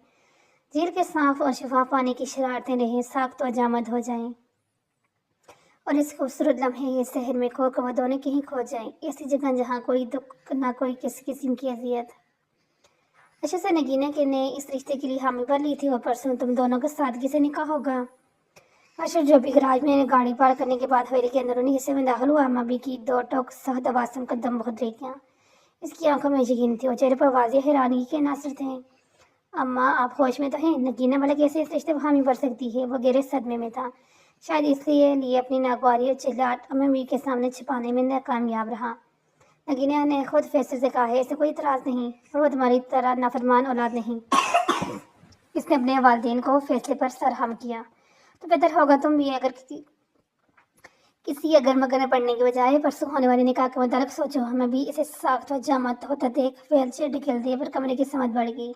جھیل کے صاف اور شفاف پانی کی شرارتیں رہیں ساخت و اجامد ہو جائیں، اور اس خوبصورت لمحے یہ شہر میں کھو کر وہ دونوں کہیں کھو جائیں، ایسی جگہ جہاں کوئی دکھ نہ کوئی کسی قسم کی اذیت۔ اچھا سے نگینہ کے نے اس رشتے کے لیے حامی بھر لی تھی، اور پرسوں تم دونوں کا سادگی سے نکاح ہوگا۔ اشر جو بھی گراج میں گاڑی پارک کرنے کے بعد حویلی کے اندرونی حصے میں داخل ہوا، اماں بھی کی دو ٹوک سخت آوازوں کا دم بہت رہ گیا۔ اس کی آنکھوں میں یقین تھی اور چہرے پر واضح حیرانی کے عناصر تھے۔ اماں، آپ ہوش میں تو ہیں؟ نگینہ بھلا کیسے اس رشتے کو حامی بھر سکتی ہے؟ وہ گہرے صدمے میں تھا، شاید اس لیے اپنی ناگواری اور چلاٹ اماں بھی کے سامنے چھپانے میں ناکامیاب رہا۔ نگینہ نے خود فیصلے سے کہا ہے، اسے کوئی اعتراض نہیں، اور وہ تمہاری طرح نافرمان اولاد نہیں۔ اس نے اپنے والدین کو فیصلے پر سرہم کیا۔ تو بہتر ہوگا تم بھی اگر کسی اگر مگر میں پڑھنے کے بجائے پرسوں ہونے والے نکاح کے متعلق سوچو۔ ہمیں بھی اسے ساخت و جامت ہوتا دیکھ فیل سے ڈھکیل دیا، پر کمرے کی سمت بڑھ گئی۔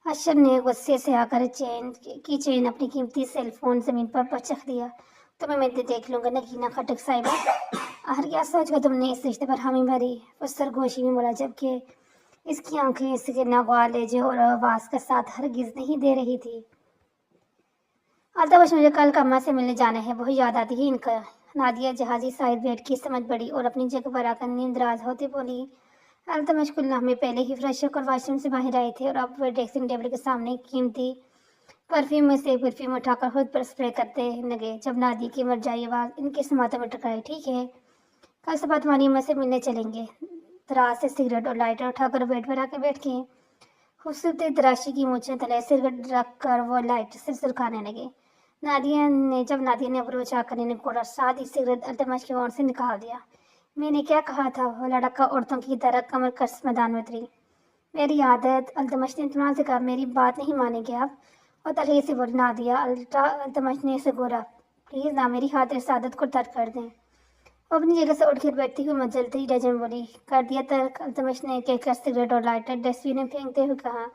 اشر نے غصے سے آ کر چین اپنی قیمتی سیل فون زمین پر پچک دیا तुम्हें मैं देख लूंगा नगीना खटक साहिबा। आखिर क्या सोच कर तुमने इस रिश्ते पर हामी भरी? वो सरगोशी में बोला, जबकि इसकी आंखें इसके नागवाले और आवाज का साथ हरगिज नहीं दे रही थी। अल्ताबश, मुझे कल अम्मा से मिलने जाना है, वही याद आती है इनका। नादिया जहाजी साइड बैठ की समझ पड़ी और अपनी जगह पर आकर नींद दराज होती बोली। अल्तमश कुल लम्हे पहले ही फ्रेश होकर वॉशरूम से बाहर आए थे और अब वह ड्रेसिंग टेबल के सामने कीमती परफ्यूम में से परफ्यूम उठाकर खुद पर स्प्रे करते लगे। जब नादी की मरजाई आवाज इनके समातों में टकराई, ठीक है, कल सुबह तुम्हारी अम्मा से मिलने चलेंगे। दराज से सिगरेट और लाइटर उठाकर बेड पर आके बैठ गए। खूबसूरत तराशी की मूछें तले सिगरेट रख कर वो लाइट से सुलगाने लगे। नादिया ने अप्रोच आकर इन्हें कोड़ा साथ ही सिगरेट अल्तमश की ओर से निकाल दिया। मैंने क्या कहा था? वो लड़का औरतों की तरह कमर कस मैदान में उतरी। मेरी आदत, अल्तमश ने इत्मीनान से कहा। मेरी बात नहीं मानेंगे आप? और तलहे से बोली नादिया। अल्तमश ने इसे गोरा, प्लीज ना, मेरी खातिर इस आदत को तर्क कर दें। वो अपनी जगह से उठकर बैठती हुई मचलती डजन बोली, कर दिया तर्क? अल्तमश ने कहकर सिगरेट और लाइटर डस्टबिन में फेंकते हुए कहा।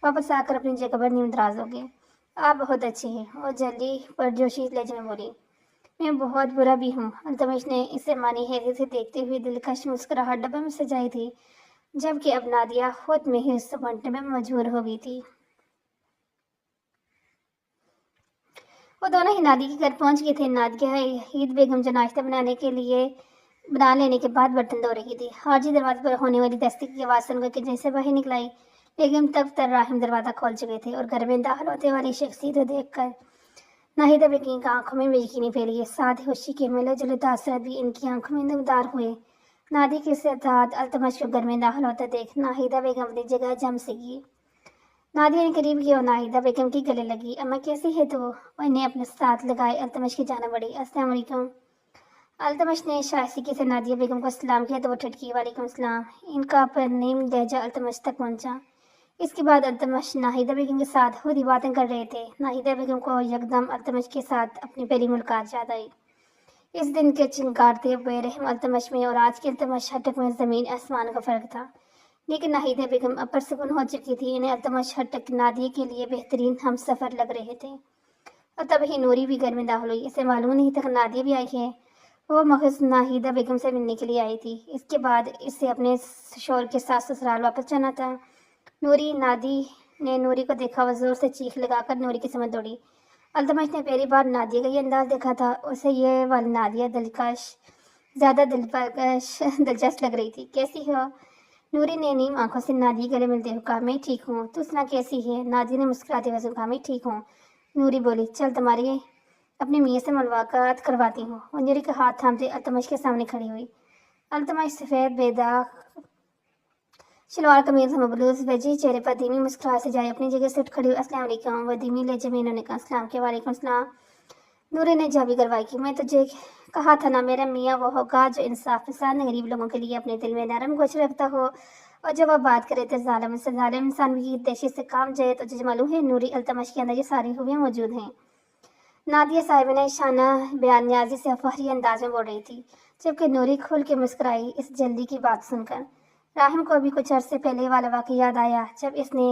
वापस आकर अपनी जगह पर नींद दराज हो गए। आप बहुत अच्छी हैं, और जल्दी परजोशी लहजे में बोली। मैं बहुत बुरा भी हूँ। अल्तमश ने इसे मानी हैरत से देखते हुए दिलकश मुस्कुराहट डब्बे में सजाई थी, जबकि अब नादिया खुद में ही उससे बांटने में मजबूर हो गई थी। वो दोनों ही नादी के घर पहुंच गए थे। नादिया ईद बेगम जो नाश्ता बना लेने के बाद बर्तन धो रही थी। हाजी दरवाजे पर होने वाली दस्तक की आवाज़ सुनकर कि जैसे बाहर निकलाई, लेकिन तब तक राहिम दरवाज़ा खोल चुके थे और घर में दाखिल होते वाली शख्सियत को देखकर नाहिदा बेगम की आंखों में बेयकीनी फैली। साथ ही खुशी के मिले जुले तासुरात भी इनकी आंखों में नमदार हुए। नादी के साथ अल्तमश को घर में दाखिल होता देख नाहिदा बेगम अपनी जगह जम सकी। नादिया ने करीब किया और नाहिदा बेगम की गले लगी। अम्मा कैसी है तू? वो इन्हें अपने साथ लगाए अल्तमश की जाना बढ़ी। अस्सलाम वालेकुम। अल्तमश ने शाइस्तगी से नादिया बेगम को सलाम किया तो वो ठटकी, वालेकुम सलाम। इनका पर नीम लहजा अल्तमश तक पहुंचा। इसके बाद अल्तमश नाहिदा बेगम के साथ खुद ही बातें कर रहे थे। नाहिदा बेगम को यकदम अल्तमश के साथ अपनी पहली मुलाकात याद आई। इस दिन के चिंगारते बेरहम अल्तमश में और आज के अल्तमश हटक में ज़मीन आसमान का फ़र्क था। लेकिन नाहिदा बेगम अब परसुकून हो चुकी थी। इन्हें अल्तमश हटक नादिया के लिए बेहतरीन हम सफ़र लग रहे थे। और तब ही नूरी भी घर में दाखिल हुई। इसे मालूम नहीं था कि नादिया भी आई है। वो महज नाहिदा बेगम से मिलने के लिए आई थी। इसके बाद इसे अपने शोहर के साथ ससुराल वापस जाना था। नादी ने नूरी को देखा, वह जोर से चीख लगाकर नूरी की समझ दौड़ी। अल्तमश ने पहली बार नादिया का ये अंदाज देखा था। उसे ये वाली नादिया ज़्यादा दिलचस्प लग रही थी। कैसी हो? नूरी ने नीम आंखों से नादिया गले मिलते हुए कहा, मैं ठीक हूँ, तू सुना कैसी है? नादिया ने मुस्कुराते हुए कहा, मैं ठीक हूँ। नूरी बोली, चल तुम्हारी अपनी मियाँ से मुलाकात करवाती हूँ। वो नूरी का हाथ थामते अल्तमश के सामने खड़ी हुई। अल्तमश सफ़ेद बेदाग शलवार कमीज में बलूज वजी चेहरे पर धीमी मुस्कुराहट से जाए अपनी जगह से उठ खड़ी हुई। अस्सलाम वालेकुम। वह धीमी लहजे में इन्होंने कहा, अस्सलाम के वालेकुम सलाम। नूरी ने जाबी करवाई कि मैं तुझे कहा था ना, मेरा मियाँ वो होगा जो इंसाफ पसंद गरीब लोगों के लिए अपने दिल में नरम गोश रखता हो, और जब वह बात करे तो जालिम से जालिम इंसान की दहशत से काम जाए। तो तुझे मालूम है नूरी, अल्तमश के अंदर ये सारी खूबियाँ मौजूद हैं। नादिया साहिबा ने शाना बयान न्याजी से फखरी अंदाज में बोल रही थी, जबकि नूरी खुल के मुस्कुराई इस जल्दी की बात सुनकर। राहिम को अभी कुछ अरसे पहले वाला वाक़या याद आया, जब इसने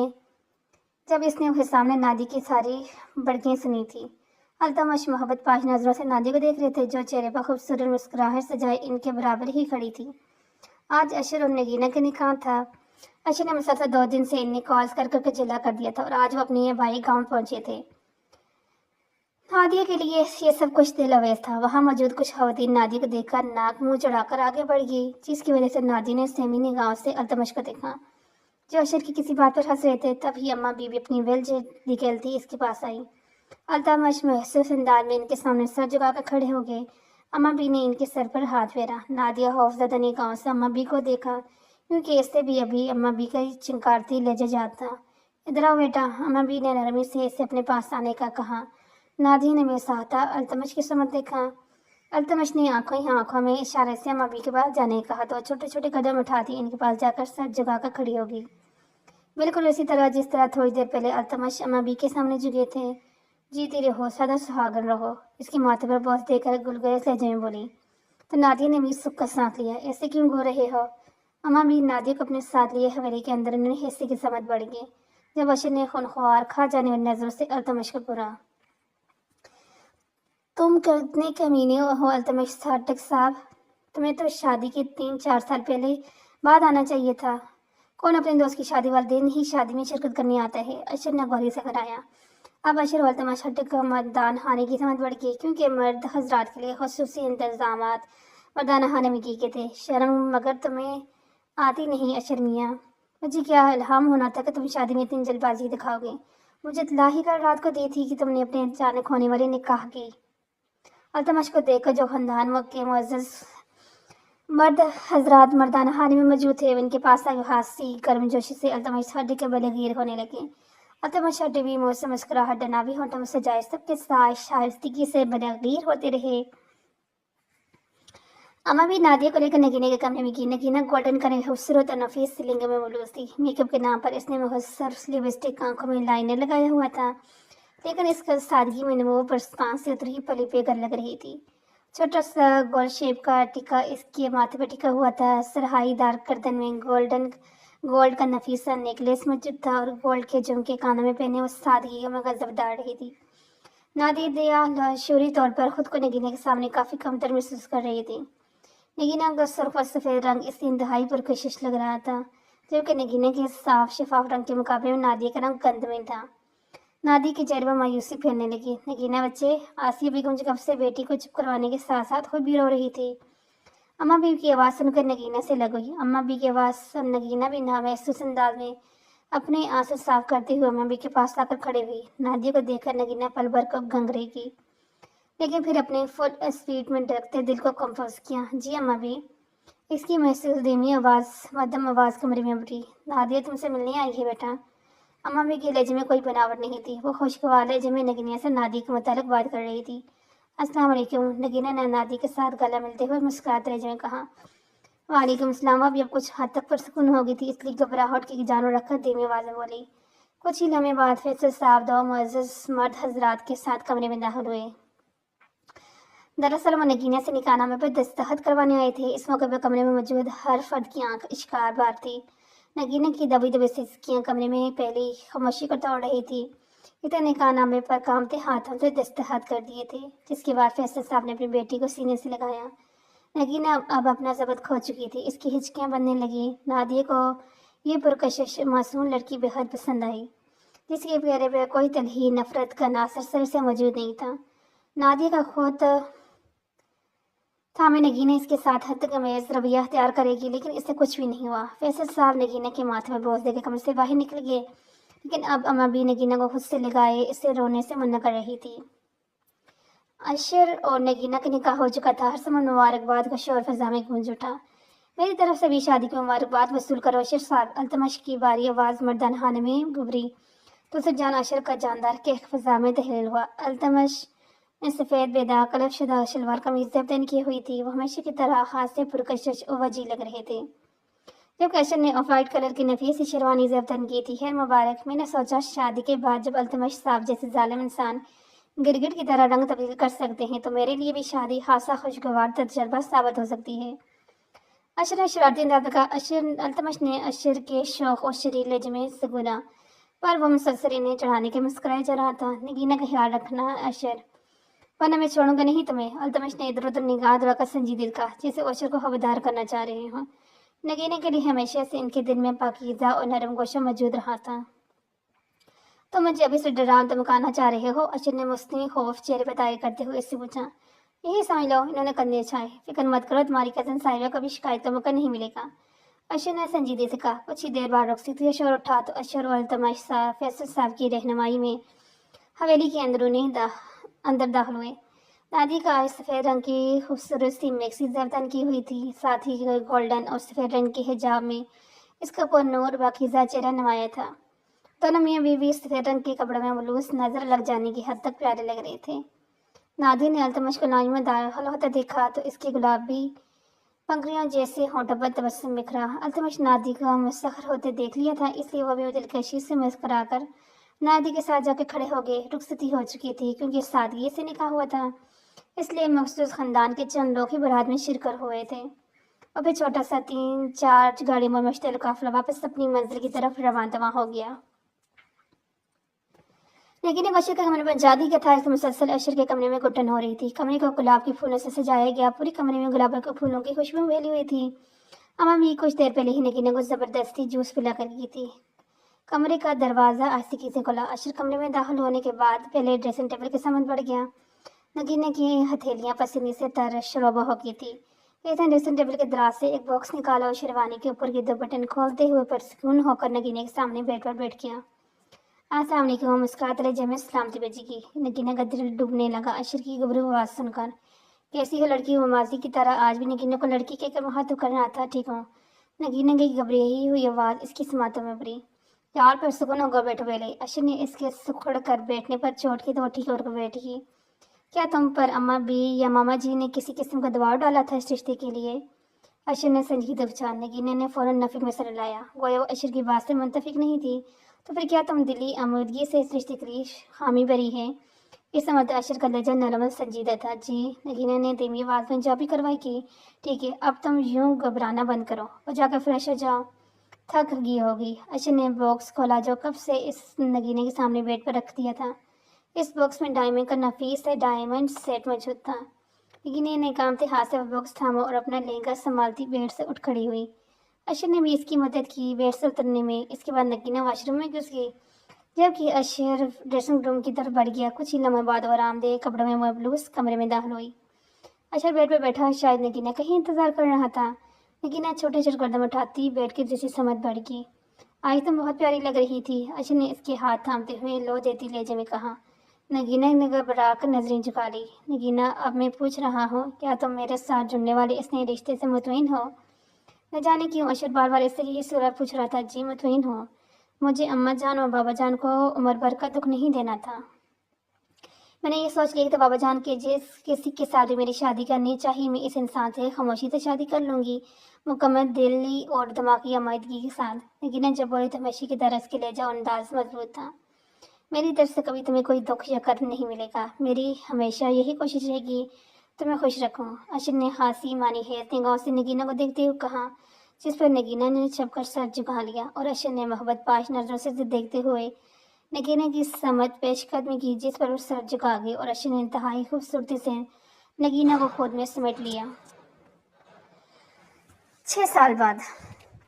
उसके सामने नादी की सारी बड़कियाँ सुनी थी। अल्तमश मोहब्बत पाश नजरों से नादी को देख रहे थे, जो चेहरे पर खूबसूरत मुस्कुराहट सजाए इनके बराबर ही खड़ी थी। आज अशर और नगीना का निकाह था। अशर ने मुसलसल 2 दिन से इन्हें कॉल्स कर करके जिला कर दिया था और आज वो अपने भाई गाँव पहुंचे थे। नादिया के लिए ये सब कुछ दिल अवेज था। वहाँ मौजूद कुछ खवातीन नादिया को देखकर नाक मुंह चढ़ाकर आगे बढ़ गई, जिसकी वजह से नादिया ने सेमी निगाहों से अल्तमश को देखा, जो अशर की किसी बात पर हंस रहे थे। तभी अम्मा बीबी अपनी वेल निकलती इसके पास आई। अल्तमश महसूस अंदाज में इनके सामने सर झुकाकर खड़े हो गए। अम्मा बी ने इनके सर पर हाथ फेरा। नादिया खौफजदा निगाहों से अम्मा बी को देखा, क्योंकि इससे भी अभी अम्मा बी का चिंकारती लहजा जात था। इधर आओ बेटा, अम्मा बी ने नरमी से इसे अपने पास आने का कहा। नादिया ने बेसाहता अल्तमश की समझ देखा। अल्तमश ने आंखों में इशारे से अम्मा बी के पास जाने कहा तो छोटे छोटे कदम उठाती इनके पास जाकर सर झुकाकर खड़ी होगी, बिल्कुल उसी तरह जिस तरह थोड़ी देर पहले अल्तमश अम्मा बी के सामने झुके थे। जीती रहो, सदा सुहागन रहो, इसके माथे पर बोझ देकर गुलगुले लहजे में बोली। तो नादिया ने भी सुख का सांस लिया। ऐसे क्यों घो रहे हो? अम्मा भी नादिया को अपने साथ लिए हवेली के अंदर उन्होंने हिस्से की समझ बढ़ गई, जब अशर ने खूनख्वार खा जाने वाली नजरों से अल्तमश को पूरा तुम कितने कमीने हो अल्तमश साटक साहब, तुम्हें तो शादी के 3-4 साल पहले बाद आना चाहिए था। कौन अपने दोस्त की शादी वाले दिन ही शादी में शिरकत करने आता है? अशर ने गौरी से कराया। अब अशर और अल्तमश हटक का मतदान खाने की समझ बढ़ गई, क्योंकि मर्द हजरात के लिए खसूसी इंतजाम मर्दाना खाने में की थे। शर्म मगर तुम्हें आती नहीं अशर मियाँ। मुझे क्या इल्हाम होना था कि तुम शादी में इतनी जल्दबाजी दिखाओगे। मुझे इत्तला ही कल रात को दी थी कि तुमने अपने अचानक होने वाले निकाह की। अल्तमश को देखकर जो खानदान के मुअज़्ज़ज़ मर्द हजरात मर्दाना खाने में मौजूद थे, उनके पास हासी गर्मजोशी से अल्तमश हड्डी के बलगीर होने लगे। अल्तमश हड्डी भी मुँह से मुस्कुराहट डना भी होठों में सजाए सबके साथ शाइस्तगी से बलगीर होते रहे। अम्मा भी नादिया को लेकर नगीने के कमरे में की। नगीना गोल्डन कलर खूबसूरत और नफीस सीलिंग में मौजूद थी। मेकअप के नाम पर इसने मुहस्सर लिपस्टिक, आंखों में लाइनर लगाया हुआ था, लेकिन इसका सादगी में वो बरसात से उतरी पली पेगर लग रही थी। छोटा सा गोल शेप का टिका इसके माथे पर टिका हुआ था। सरहाईदार गर्दन में गोल्ड का नफीसा नेकलेस मौजूद था और गोल्ड के झुमके कानों में पहने उस सादगी में गजब डाल रही थी। नादिया शूरी तौर पर खुद को नगीना के सामने काफ़ी कमतर महसूस कर रही थी। नगीना का सुर्ख और सफ़ेद रंग इसकी इंतहाई पुरकशिश लग रहा था, जबकि नगीना के साफ शफाफ रंग के मुकाबले में नादिया का रंग गंधमें था। नादी की चेहरे पर मायूसी फैलने लगी। नगीना बच्चे, आसिया बेगम कब से बेटी को चुप करवाने के साथ साथ खुद भी रो रही थी। अम्मा बीवी की आवाज़ सुनकर नगीना से लग गई। अम्मा बी की आवाज़ सुन नगीना भी नामहसूस अंदाज में अपने आंसू साफ करते हुए अम्मा बी के पास लाकर खड़े हुई। नादिया को देखकर नगीना पल भर को गंगरेगी, लेकिन फिर अपने फुल स्पीड में रखते दिल को कंपोज किया। जी अम्मा भी। इसकी महसूस धीमी आवाज़ मध्यम आवाज़ कमरे में उभरी। नादिया तुमसे मिलने आई है बेटा। अम्मा भी के लहजे में कोई बनावट नहीं थी। वो खुशगवार लहजे में नगीना से नादी के मुतालिक बात कर रही थी। अस्सलाम वालेकुम। नगीना ने नादी के साथ गला मिलते हुए मुस्कुराते लहजे में कहा। वालेकुम अस्सलाम। अब कुछ हद तक पुरसुकून हो गई थी, इसलिए घबराहट की जानो रखकर धीमी आवाज़ में बोली। कुछ ही लम्हे बाद फिर से साफ दो मुअज़्ज़ज़ मर्द हजरात के साथ कमरे में दाखिल हुए। दरअसल वो नगीना से निकाहनामे पर दस्तखत करवाने आए थे। इस मौके पर कमरे में मौजूद हर फर्द की आंख इश्कार बार थी। नगीना की दबी दबी सिसकियां कमरे में पहले खामोशी को तोड़ रही थी। इतने निकाहनामे पर कामते हाथों से दस्तखत कर दिए थे, जिसके बाद फैसल साहब ने अपनी बेटी को सीने से लगाया। नगीना अब अपना ज़ब्त खो चुकी थी। इसकी हिचकियां बनने लगी। नादिया को ये पुरकशिश मासूम लड़की बेहद पसंद आई, जिसके चेहरे पर कोई तलही नफरत का नासर सर से मौजूद नहीं था। नादिया का खुद था मैं नगीना इसके साथ हद तक अमेज रवैया अख्तियार करेगी, लेकिन इससे कुछ भी नहीं हुआ। फैसल साहब नगीना के माथे पर बोझ देकर कमरे से बाहर निकल गए, लेकिन अब अम्मा भी नगीना को खुद से लगाए इसे रोने से मना कर रही थी। अशर और नगीना का निकाह हो चुका था। हर समय मुबारकबाद का शोर फजा में गूंज उठा। मेरी तरफ से भी शादी की मुबारकबाद वसूल करो अशर साहब। अल्तमश की बारी आवाज़ मर्दाना खाने में गुबरी तो उसे जान अशर का जानदार के फजा में तहलील हुआ। अल्तमश सफ़ेद बेदाग कलर शुदा शलवार कमीज जब्तन की हुई थी। वो हमेशा की तरह खास से पुरकशिश और वजी लग रहे थे, जबकि अशर ने ऑफ वाइट कलर की नफीस शेरवानी जब्तन की थी। खैर मुबारक। मैंने सोचा शादी के बाद जब अल्तमश साहब जैसे जालिम इंसान गिरगिट की तरह रंग तब्दील कर सकते हैं, तो मेरे लिए भी शादी खासा खुशगवार तजर्बा साबित हो सकती है। अशर ने शरारती अंदाज में कहा। अल्तमश ने अशर के शौक और शरीर लहजे में सगुना, पर वो मुसलसल इन्हें चढ़ाने के मुस्कुराए जा रहा था। नगीना का ख्याल रखना अशर, वरना मैं छोड़ूंगा नहीं तुम्हें। अल्तमश ने इधर उधर निगाह दौड़ाकर संजीदगी कहा, जैसे अशर को खबरदार करना चाह रहे हों। नगीना के लिए हमेशा से इनके दिल में पाकीज़ा और नरम गोशा मौजूद रहा था। तो मुझे अभी से डराव धमकाना चाह रहे हो? अशर ने मुस्लिम खौफ चेहरे पर तारीफ करते हुए इससे पूछा। यही समझ लो। इन्होंने कंधे छाए। फिक्र मत करो, तुम्हारी कज़न साहिबा को भी शिकायत का मौका नहीं मिलेगा। अशर ने संजीदगी से कहा। कुछ ही देर बाद रुखसती शोर उठा तो अशर और अल्तमश साहब फैसल साहब की रहनुमाई में हवेली के अंदर दाखिल हुए। नादी का सफ़ेद रंग की खूबसूरत सी मैक्सी जब्तन की हुई थी, साथ ही गोल्डन और सफ़ेद रंग के हिजाब में इसका पुरनूर बाकीज़ा चेहरा नुमाया था। दोनों मियाँ बीवी सफ़ेद रंग के कपड़ों में मलूस नज़र लग जाने की हद तक प्यारे लग रहे थे। नादी ने अल्तमश को लाइन में दाखिल होता देखा तो इसकी गुलाबी पंखुड़ियों जैसे होठों पर तबस्सुम बिखरा। अल्तमश नादी को मुस्सखर होते देख लिया था, इसलिए वह भी दिलकशी से मुस्कुराकर नादी के साथ जाकर खड़े हो गए। रुखसती हो चुकी थी, क्योंकि सादगी से निकाह हुआ था, इसलिए मखसूस ख़ानदान के चंद लोग ही बारात में शिरकत हुए थे। और फिर छोटा सा 3-4 गाड़ियों में मुश्तल काफिला वापस अपनी मंजिल की तरफ रवाना हो गया। लेकिन एक अशर के कमरे में जादू क्या था, इससे मुसलसल अशर के कमरे में घुटन हो रही थी। कमरे को गुलाब के फूलों से सजाया गया, पूरे कमरे में गुलाब के फूलों की खुशबू फैली हुई थी। अम्मा भी कुछ देर पहले ही नगीना को जबरदस्ती जूस पिला कर गई थी। कमरे का दरवाजा आस्तिकी से खुला। अशर कमरे में दाखिल होने के बाद पहले ड्रेसिंग टेबल के सामने बढ़ गया। नगीना की हथेलियां पसीने से तर शरोबा हो गई थी। इतने ड्रेसिंग टेबल के दराज से एक बॉक्स निकाला और शेरवानी के ऊपर के दो बटन खोलते हुए परसकून होकर नगीना के सामने बेड पर बैठ गया। अस्सलाम वालेकुम। वो मुस्कुराते रहे जब मैं सलामती भेजी की। नगीना का दिल डूबने लगा अशर की घबरू आवाज़ सुनकर। कैसी है लड़की, वो माजी की तरह आज भी नगीना को लड़की कहकर मुखातिब करना था। ठीक हूँ। नगीना की घबराई हुई आवाज़ इसकी समातों में भरी। यार परसकून होगा, बैठो पहले। अशर ने इसके सुखड़ कर बैठने पर चोट की तो ठीक होकर बैठी। क्या तुम पर अम्मा भी या मामा जी ने किसी किस्म का दबाव डाला था इस रिश्ते के लिए? अशर ने संजीदा पूछा। नगीना ने फौरन नफी में सर हिलाया, गोया वो अशर की बात से मुंतफिक नहीं थी। तो फिर क्या तुम दिली आमूदगी से इस रिश्ते के लिए हामी भरी है? इस समय अशर का लहजा नरम और संजीदा था। जी। नगीना ने धीमी आवाज़ में जवाबी कार्रवाई की। ठीक है, अब तुम यूं घबराना बंद करो और जाकर फ्रेश हो जाओ, थक गई होगी। अशर ने बॉक्स खोला जो कब से इस नगीने के सामने बेड पर रख दिया था। इस बॉक्स में डायमंड का नफीस है डायमंड सेट मौजूद था। नगीने ने कामते हाथ से बॉक्स थामा और अपना लहंगा संभालती बेड से उठ खड़ी हुई। अशर ने भी इसकी मदद की बेड से उतरने में। इसके बाद नगीना वॉशरूम में घुस गई, जबकि अशर ड्रेसिंग रूम की तरफ बढ़ गया। कुछ ही लम्हे बाद और आरामदेह कपड़ों में मबलूस कमरे में दाखिल हुई। अशर बेड पर बैठा शायद नगीना कहीं इंतजार कर रहा था। नगीना छोटे छोटे कदम उठाती बेड की दूसरी समझ बढ़ गई। आज तुम बहुत प्यारी लग रही थी, अशर ने इसके हाथ थामते हुए लो देती लहजे में कहा। नगीना ने घबरा कर नजरें झुका ली। नगीना, अब मैं पूछ रहा हूँ, क्या तुम मेरे साथ जुड़ने वाले इस नए रिश्ते से मुतमईन हो? न जाने क्यों अशर बार बार इससे यही सवाल पूछ रहा था। जी, मुतमईन हो। मुझे अम्मा जान और बाबा जान को उम्र भर का दुख नहीं देना था। मैंने ये सोच लिया कि तो बाबा जान के जिस किसी के साथ भी मेरी शादी करनी चाहिए, मैं इस इंसान से खामोशी से शादी कर लूँगी, मुकम्मल दिली और दिमागी आमादगी के साथ। नगीना जब बोली तो हमेशा की तरह उसके लहजा और अंदाज मजबूत था। मेरी तरफ से कभी तुम्हें कोई दुख या कर्म नहीं मिलेगा। मेरी हमेशा यही कोशिश रहेगी तुम्हें खुश रखूं। अशर ने हंसी मानी है निगाहों से नगीना को देखते हुए कहा, जिस पर नगीना ने छपकर सर झुका लिया और अशर ने मोहब्बत पाश नजरों से देखते हुए नगीना की समत पेशकदमी की, जिस पर वो सर झुका गई और अशर ने इंतहाई खूबसूरती से नगीना को खुद में समेट लिया। 6 साल बाद।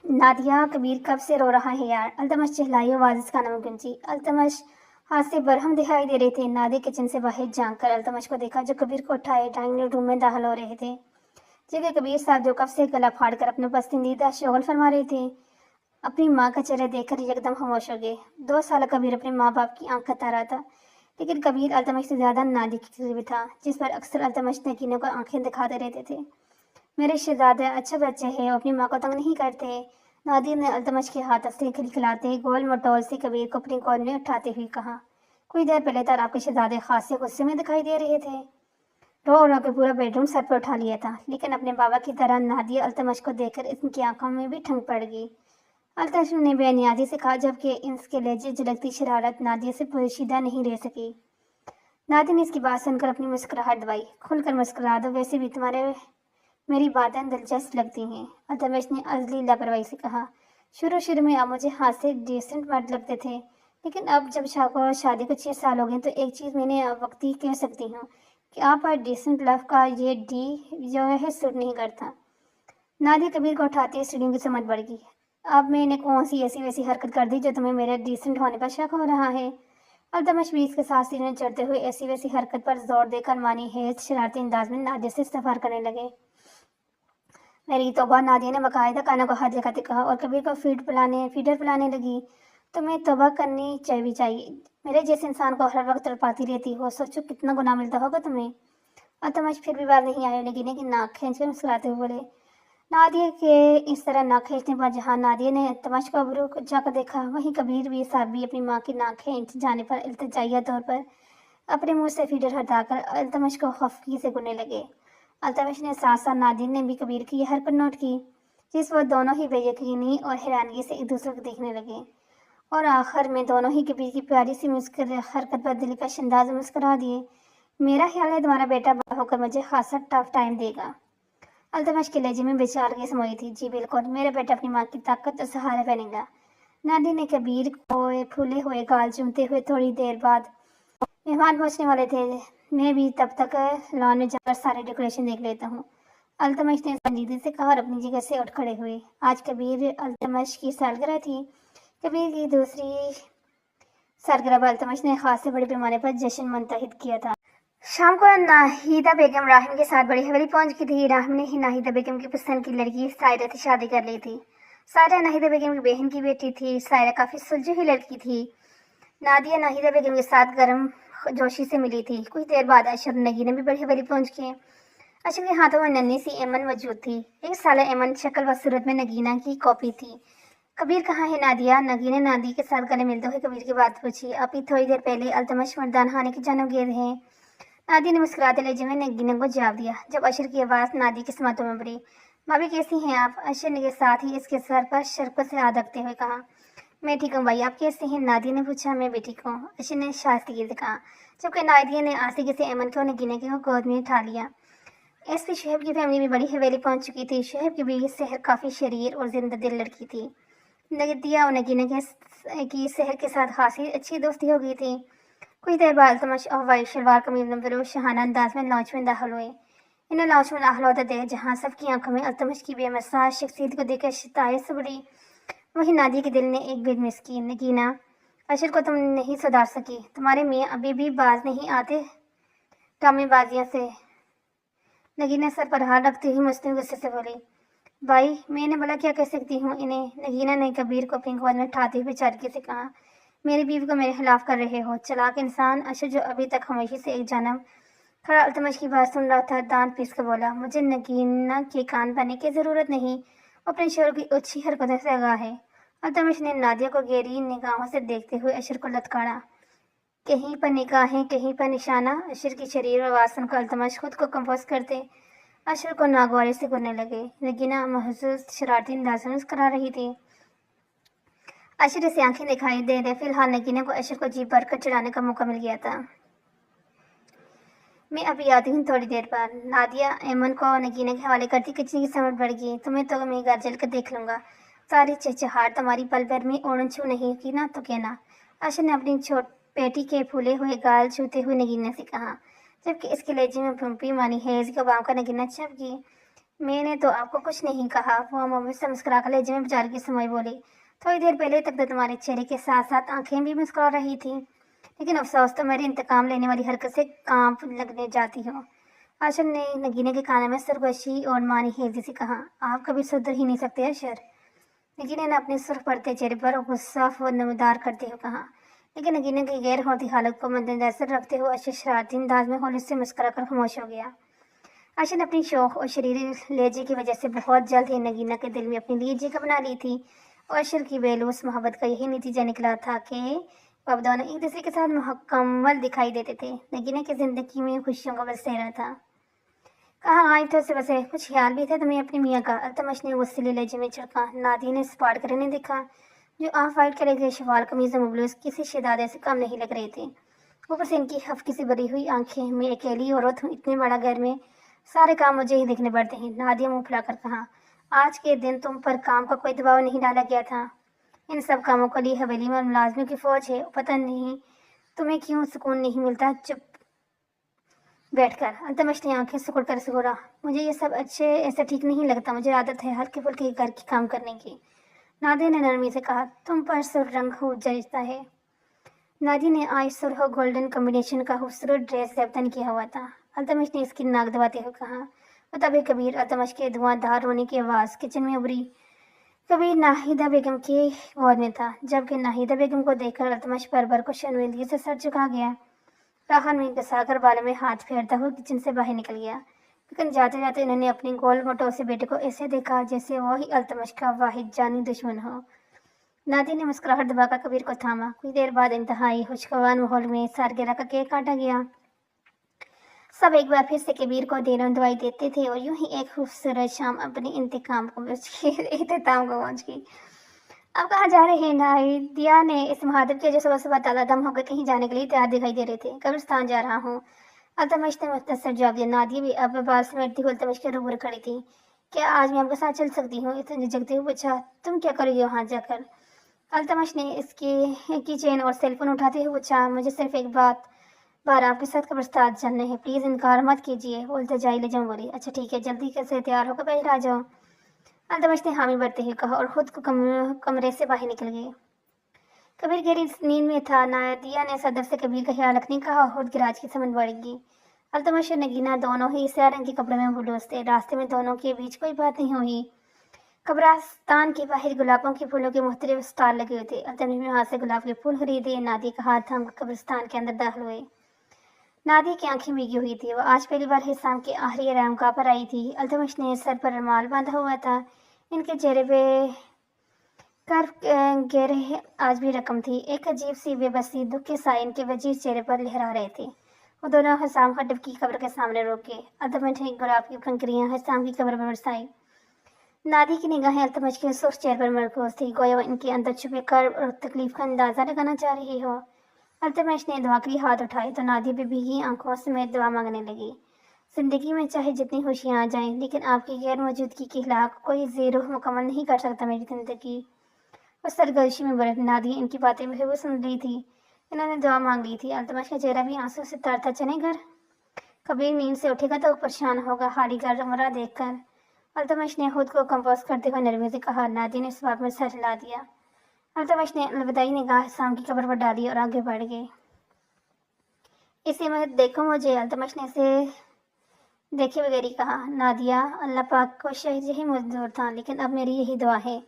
नादिया, कबीर कब से रो रहा है यार? अल्तमश चिल्लाई, आवाज़ इस कानों में गूंजी। अल्तमश हाथ से बरहम दिखाई दे रहे थे। नादिया किचन से बाहर झांक कर अल्तमश को देखा, जो कबीर को उठाए डाइनिंग रूम में दाखिल हो रहे थे। जगह कबीर साहब जो कब से गला फाड़ कर अपने पसंदीदा शोगल फरमा रहे थे, अपनी माँ का चेहरा देखकर एकदम खामोश हो गए। 2 साल कबीर अपने माँ बाप की आंख खता रहा था, लेकिन कबीर अल्तमश से ज्यादा नादिया के करीब था, जिस पर अक्सर अल्तमश नगीना को आंखें दिखाते रहते थे। मेरे शहजादे अच्छे बच्चे हैं, अपनी माँ को तंग नहीं करते। नादिया ने अल्तमश के हाथ से खिलखिलाते गोल मटोल से कबीर को अपनी गोद में उठाते हुए कहा। कुछ देर पहले तक आपके शहजादे खासे गुस्से में दिखाई दे रहे थे, रो रो के पूरा बेडरूम सर पर उठा लिया था, लेकिन अपने बाबा की तरह नादिया अल्तमश को देखकर इनकी आंखों में भी ठंड पड़ गई। अल्तमश ने बेनियाजी से कहा, जबकि इसके लहजे झलकती शरारत नादिया से पोशीदा नहीं रह सकी। नादिया ने इसकी बात सुनकर अपनी मुस्कुराहट दबाई। खुलकर मुस्कुरा दो, वैसे भी तुम्हारे मेरी बातें दिलचस्प लगती हैं, अल्तमश ने अजली लापरवाही से कहा। शुरू में आप मुझे हाथ से डिसेंट मर्द लगते थे, लेकिन अब जब शादी को 6 साल हो गए तो एक चीज़ मैंने अब वक्त ही कह सकती हूँ कि आप पर डिसेंट लव का ये डी जो है सूट नहीं करता। नादिया कबीर को उठाती सीढ़ियों की समझ बढ़ गई। अब मैंने कौन सी ऐसी वैसी हरकत कर दी जो तुम्हें मेरे डिसेंट होने पर शक हो रहा है? अल्तमश भी इसके साथ सीढ़ियों चढ़ते हुए ऐसी वैसी हरकत पर जोर देकर मानी है शरारती अंदाज में नादिया से इस्तफार करने लगे। मेरी तौबा, नादिया ने बाकायदा कानों को हाथ लगाते कहा और कबीर को फीडर पिलाने लगी। तुम्हें तौबा करनी चाहिए। मेरे जैसे इंसान को हर वक्त तड़पाती रहती हो, सोचो कितना गुनाह मिलता होगा तुम्हें। अल्तमश फिर भी बात नहीं आई। नगीने की नाक खींच कर मुस्कुराते हुए बोले। नादिया के इस तरह नाक खींचने पर जहाँ नादिया ने अल्तमश को अबरू जाकर देखा, वहीं कबीर भी साहब भी अपनी माँ की नाक खींच जाने पर इल्तिजाइया तौर पर अपने मुँह से फीडर हटाकर अल्तमश को खफगी से गुनने लगे। अल्तमश ने साथ साथ नादिया ने भी कबीर की यह हरकत नोट की, जिस पर दोनों ही बेयकीनी और हैरानगी से एक दूसरे को देखने लगे, और आखिर में दोनों ही कबीर की प्यारी सी हरकत पर दिलकश अंदाज में मुस्कुरा दिए। मेरा ख्याल है तुम्हारा बेटा बड़ा होकर मुझे खासा टफ टाइम देगा। अल्तमश के लहजे में बेचारगी समाई थी। जी बिल्कुल, मेरा बेटा अपनी माँ की ताकत और सहारा बनेगा। नादिया ने कबीर को फूले हुए गाल चूमते हुए थोड़ी देर बाद मेहमान पहुंचने वाले थे। मैं भी तब तक लॉन में जाकर सारे डेकोरेशन देख लेता हूँ। अल्तमश ने संजीदगी से कहा और अपनी जगह से उठ खड़े हुए। आज कबीर अल्तमश की सालगिरह थी। कबीर की दूसरी सालगिरह पर अल्तमश ने खास से बड़े पैमाने पर जश्न मुंतहिद किया था। शाम को नाहिदा बेगम राहिम के साथ बड़ी हवेली पहुंच गई थी। राहिम ने ही नाहिदा बेगम की पसंद की लड़की सायरा से शादी कर ली थी। सायरा नाहिदा बेगम की बहन की बेटी थी। सायरा काफी सुलझी हुई लड़की थी। नादिया नाहिदा बेगम के साथ गर्म जोशी से मिली थी। कुछ देर बाद अशर नगीना भी बड़ी हवेली पहुंच गए। अशर के हाथों में नन्ही सी एमन मौजूद थी। 1 साल एमन शक्ल व सूरत में नगीना की कॉपी थी। कबीर कहाँ है नादिया? नगीना नादी के साथ गले मिलते हुए कबीर की बात पूछी। अभी थोड़ी देर पहले अल्तमश मर्दान खाने की जानब गए हैं। नादी ने मुस्कुराते लहजे में नगीना को जवाब दिया। जब अशर की आवाज़ नादी के समातों में भरी। भाभी कैसी हैं आप? अशर ने के साथ ही इसके सर पर शरकत से हाथ रखते हुए कहा। मैं ठीक हूँ भाई, आप कैसे हैं? नादिया ने पूछा। मैं भी ठीक हूँ, अशर ने शाइस्तगी से कहा, जबकि नादिया ने आस्तिकी से अमन को नगीना को गोद में उठा लिया। एसपी शोहेब की फैमिली भी बड़ी हवेली पहुंच चुकी थी। शोहेब की बीवी सेहर काफ़ी शरीर और जिंदा दिल लड़की थी। नादिया और नगीना की सेहर के साथ खासी अच्छी दोस्ती हो गई थी। कुछ देर बाद अल्तमश और वाइट शलवार कमीज में फिरोज शहाना अंदाज में लॉन्च में दाखिल हुए। इन्हें लॉन्च में दाखिल होते देख जहाँ सबकी आंखों में अल्तमश की बेमसाज शख्सियत को देखकर शितायत बढ़ी, वहीं नादिया के दिल ने एक बेद मिस की। नगीना, अशर को तुम नहीं सुधार सकी। तुम्हारे मियाँ अभी भी बाज नहीं आते ड्रामेबाजियों से। नगीना सर पर हाथ रखती हुई मुझसे गुस्से से बोली। भाई मैं इन्हें भला क्या कह सकती हूँ इन्हें? नगीना ने कबीर को अपनी गोद में उठाते हुए बेचारगी से कहा। मेरी बीवी को मेरे खिलाफ कर रहे हो, चलाक इंसान। अशर जो अभी तक खामोशी से एक जानब खड़ा अल्तमश की बात सुन रहा था, दांत पीस कर बोला। मुझे नगीना के कान बनने की जरूरत नहीं, अपने शोर की अच्छी हरकतों से आगाह है। अल्तमश ने नादिया को गहरी निगाहों से देखते हुए अशर को ललकारा। कहीं पर निगाहें, कहीं पर निशाना। अशर की शरीर और आवाज़ सुनकर अल्तमश खुद को कंपोज करते अशर को नागवारे से करने लगे। नगीना महसूस शरारती अंदाज में मुस्कुरा रही थी। अशर से आंखें दिखाई दे रहे। फिलहाल नगीना को अशर को जी भर कर चढ़ाने का मौका मिल गया था। मैं अभी आती हूँ थोड़ी देर बाद। नादिया एमन को नगीना के हवाले करती किचन की समझ बढ़ गई। तुम्हें तो मैं घर जल कर देख लूंगा। सारी चहचहाट तुम्हारी पल भर में ओढ़न छू नहीं की ना तो कहना। अशर ने अपनी छोट पेटी के फूले हुए गाल छूते हुए नगीना से कहा, जबकि इसके लहजे में भूपी मानी हेज को बाम का नगीना चप गई। मैंने तो आपको कुछ नहीं कहा, वो मोहम्मद से मुस्कुरा कर लहजे में बेचारी की समय बोली। थोड़ी देर पहले तक तो तुम्हारे चेहरे के साथ साथ आंखें भी मुस्कुरा रही थी, लेकिन अफसोस तो मेरे इंतकाम लेने वाली हरकत से कांप लगने जाती हो। अशर ने नगीने के कान में सरगोशी और मानी हेजी से कहा। आप कभी सुधर ही नहीं सकते अशर। नगीने ने अपने सुर्ख पड़ते चेहरे पर गुस्सा व नमदार करते हुए कहा। लेकिन नगीने की गैर होती हालत को मद्देनजर रखते हुए अशर शरारती अंदाज में होली से मुस्कुरा कर खामोश हो गया। अशर अपनी शौक और शरीरी लहजे की वजह से बहुत जल्द ही नगीना के दिल में अपनी ली जगह बना ली थी, और अशर की बेलूस मोहब्बत का यही नतीजा निकला था कि अब दोनों एक दूसरे के साथ मुकम्मल दिखाई देते थे। नगीना की जिंदगी में खुशियों का बसेरा था। कहाँ आए थे बसे कुछ ख्याल भी था तुम्हें अपनी मियाँ का? अल्तमश ने गुस्से लहजे में चिढ़का। नादिया ने स्पाट करने देखा, जो ऑफ वाइट कलर के शवाल कमीज मुबलूस किसी शहजादे से कम नहीं लग रहे थे। ऊपर से इनकी हफ्की से भरी हुई आंखें। मैं अकेली औरत हूँ इतने बड़ा घर में, सारे काम मुझे ही देखने पड़ते हैं। नादिया मुंह फुलाकर कहा। आज के दिन तुम पर काम का कोई दबाव नहीं डाला गया था। इन सब कामों के लिए हवेली में मुलाजमों की फौज है। पता नहीं तुम्हें क्यों सुकून नहीं मिलता चुप बैठकर। अल्तमश ने आंखें सिकुड़ कर सिकुड़ा। मुझे ये सब ऐसा ठीक नहीं लगता। मुझे आदत है हल्के फुल्के घर के काम करने की। नादिया ने नरमी से कहा। तुम पर सुर रंग हो जचता है। नादिया ने आज सुरह गोल्डन कॉम्बिनेशन का खूबसूरत ड्रेस जबतन किया हुआ था। अल्तमश ने इसकी नाक दबाते हुए कहा। और तभी कबीर अल्तमश के धुआंधार रोने की आवाज़ किचन में उभरी। कबीर नाहिदा बेगम की गोद में था। जबकि नाहिदा बेगम को देखकर अल्तमश पर को शर्मिंदगी से सर झुका गया। राहन में घसाकर बालों में हाथ फेरता हुआ किचन से बाहर निकल गया। लेकिन जाते जाते उन्होंने अपनी गोल मोटो से बेटे को ऐसे देखा जैसे वो ही अल्तमश का वाहिद जानी दुश्मन हो। नादी ने मुस्कुराहट दबाकर कबीर को थामा। कुछ देर बाद इंतहाई खुशगवार माहौल में सालगिरह का केक काटा गया। सब एक बार फिर से कबीर को देना दवाई देते थे और यूं ही एक खूबसूरत शाम अपने इख्तिताम को पहुंच गई। अब कहाँ जा रहे हैं? नादिया ने इस महादेव के जो सुबह सुबह ताला दम होकर कहीं जाने के लिए तैयार दिखाई दे रहे थे। कब्रिस्तान जा रहा हूँ, अल्तमश ने मुख्तसर जवाब दिया। नादिया भी अब बाल समेटती हुई अल्तमश के रूबरू खड़ी थी। क्या आज मैं आपके साथ चल सकती हूँ? इतने झिझकते हुए पूछा। तुम क्या करोगे वहाँ जाकर? अल्तमश ने इसकी की चेन और सेलफोन उठाते हुए पूछा। मुझे सिर्फ एक बात बार आपके साथ कब्रिस्तान चलने हैं, प्लीज़ इनकार मत कीजिए। वो इल्तिजाई लहजे में बोली, अच्छा ठीक है, जल्दी कैसे तैयार होकर बाहर आ जाओ। अल्तमश ने हामी भरते हुए कहा और खुद को कमरे से बाहर निकल गई। कबीर गहरी नींद में था। नादिया ने सदर से कबीर का ख्याल रखने का और खुद गिराज की समझ बढ़ेगी। अल्तमश और नगीना दोनों ही स्याह रंग के कपड़े में बुलूस थे। रास्ते में दोनों के बीच कोई बात नहीं हुई। कब्रिस्तान के बाहर गुलाबों के फूलों के मुख्तलिफ स्टॉल लगे हुए थे। अल्तमश ने हाथ से गुलाब के फूल खरीदे। नादिया का हाथ थाम कब्रिस्तान के अंदर दाखिल हुए। नादिया की आंखें भीगी हुई थी। वह आज पहली बार हिसाम के आखिरी आरामगाह पर आई थी। अल्तमश ने सर पर रुमाल बांधा हुआ था। इनके चेहरे पे कर्व गहरे आज भी रकम थी। एक अजीब सी बेबसी दुख के साए इनके वजीर चेहरे पर लहरा रहे थे। वो दोनों हिसाम खटब की कब्र के सामने रोके। अल्तमश ने गुलाब की पंखुड़ियां हिसाम की कब्र पर बरसाई। नादी की निगाहें अल्तमश के सुर्ख चेहरे पर मरकूज थी, गोया इनके अंदर छुपे कर्ब और तकलीफ का अंदाजा लगाना चाह रही हो। अल्तमश ने दुआ के लिए हाथ उठाए तो नादी भी भीगी आंखों समेत दुआ मांगने लगी। जिंदगी में चाहे जितनी खुशियाँ आ जाएं, लेकिन आपकी गैर मौजूदगी की खिलाफ कोई ज़ेरूह मुकम्मल नहीं कर सकता मेरी ज़िंदगी। उस सरगर्शी में बरत नादी इनकी बातें भी वो सुन रही थी। इन्होंने दुआ मांग ली थी। अल्तमश का चेहरा भी आंसू से तर था। चले घर, कबीर नींद से उठेगा तो परेशान होगा खाली घर कमरा देखकर। अल्तमश ने खुद को कंपोज करते हुए नरमी से कहा। नादी ने इस बात में सर हिला दिया। अल्तमश ने अलविदाई निगाह शाम की कब्र पर डाली और आगे बढ़ गए। इसी में देखो मुझे, अल्तमश ने इसे देखे बगैर ही कहा। नादिया, अल्लाह पाक को शायद यही मंजूर था, लेकिन अब मेरी यही दुआ है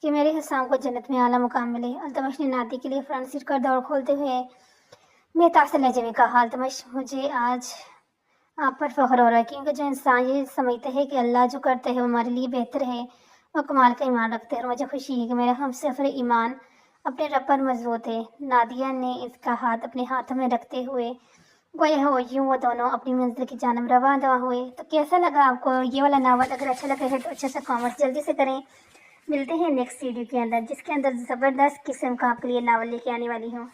कि मेरे हिस्साम को जन्नत में आला मुकाम मिले। अल्तमश ने नादी के लिए फ्रंट सीट का दौड़ खोलते हुए बेतासर लहजे में कहा। अल्तमश, मुझे आज आप पर फख्र हो रहा है, क्योंकि जो इंसान ये समझते हैं कि अल्लाह जो करता है वो हमारे लिए बेहतर है, वो कमाल का ईमान रखते हैं। और मुझे खुशी है कि मेरा हमसफ़र ईमान अपने रब पर मजबूत है। नादिया ने इसका हाथ अपने हाथों में रखते हुए गोया हो यूँ वो दोनों अपनी मंजिल की जानब रवाना हुए। तो कैसा लगा आपको ये वाला नावल? अगर अच्छा लगा है तो अच्छा सा कॉमेंट जल्दी से करें। मिलते हैं नेक्स्ट वीडियो के अंदर, जिसके अंदर ज़बरदस्त किस्म का आपके लिए नावल लेके आने वाली हूँ।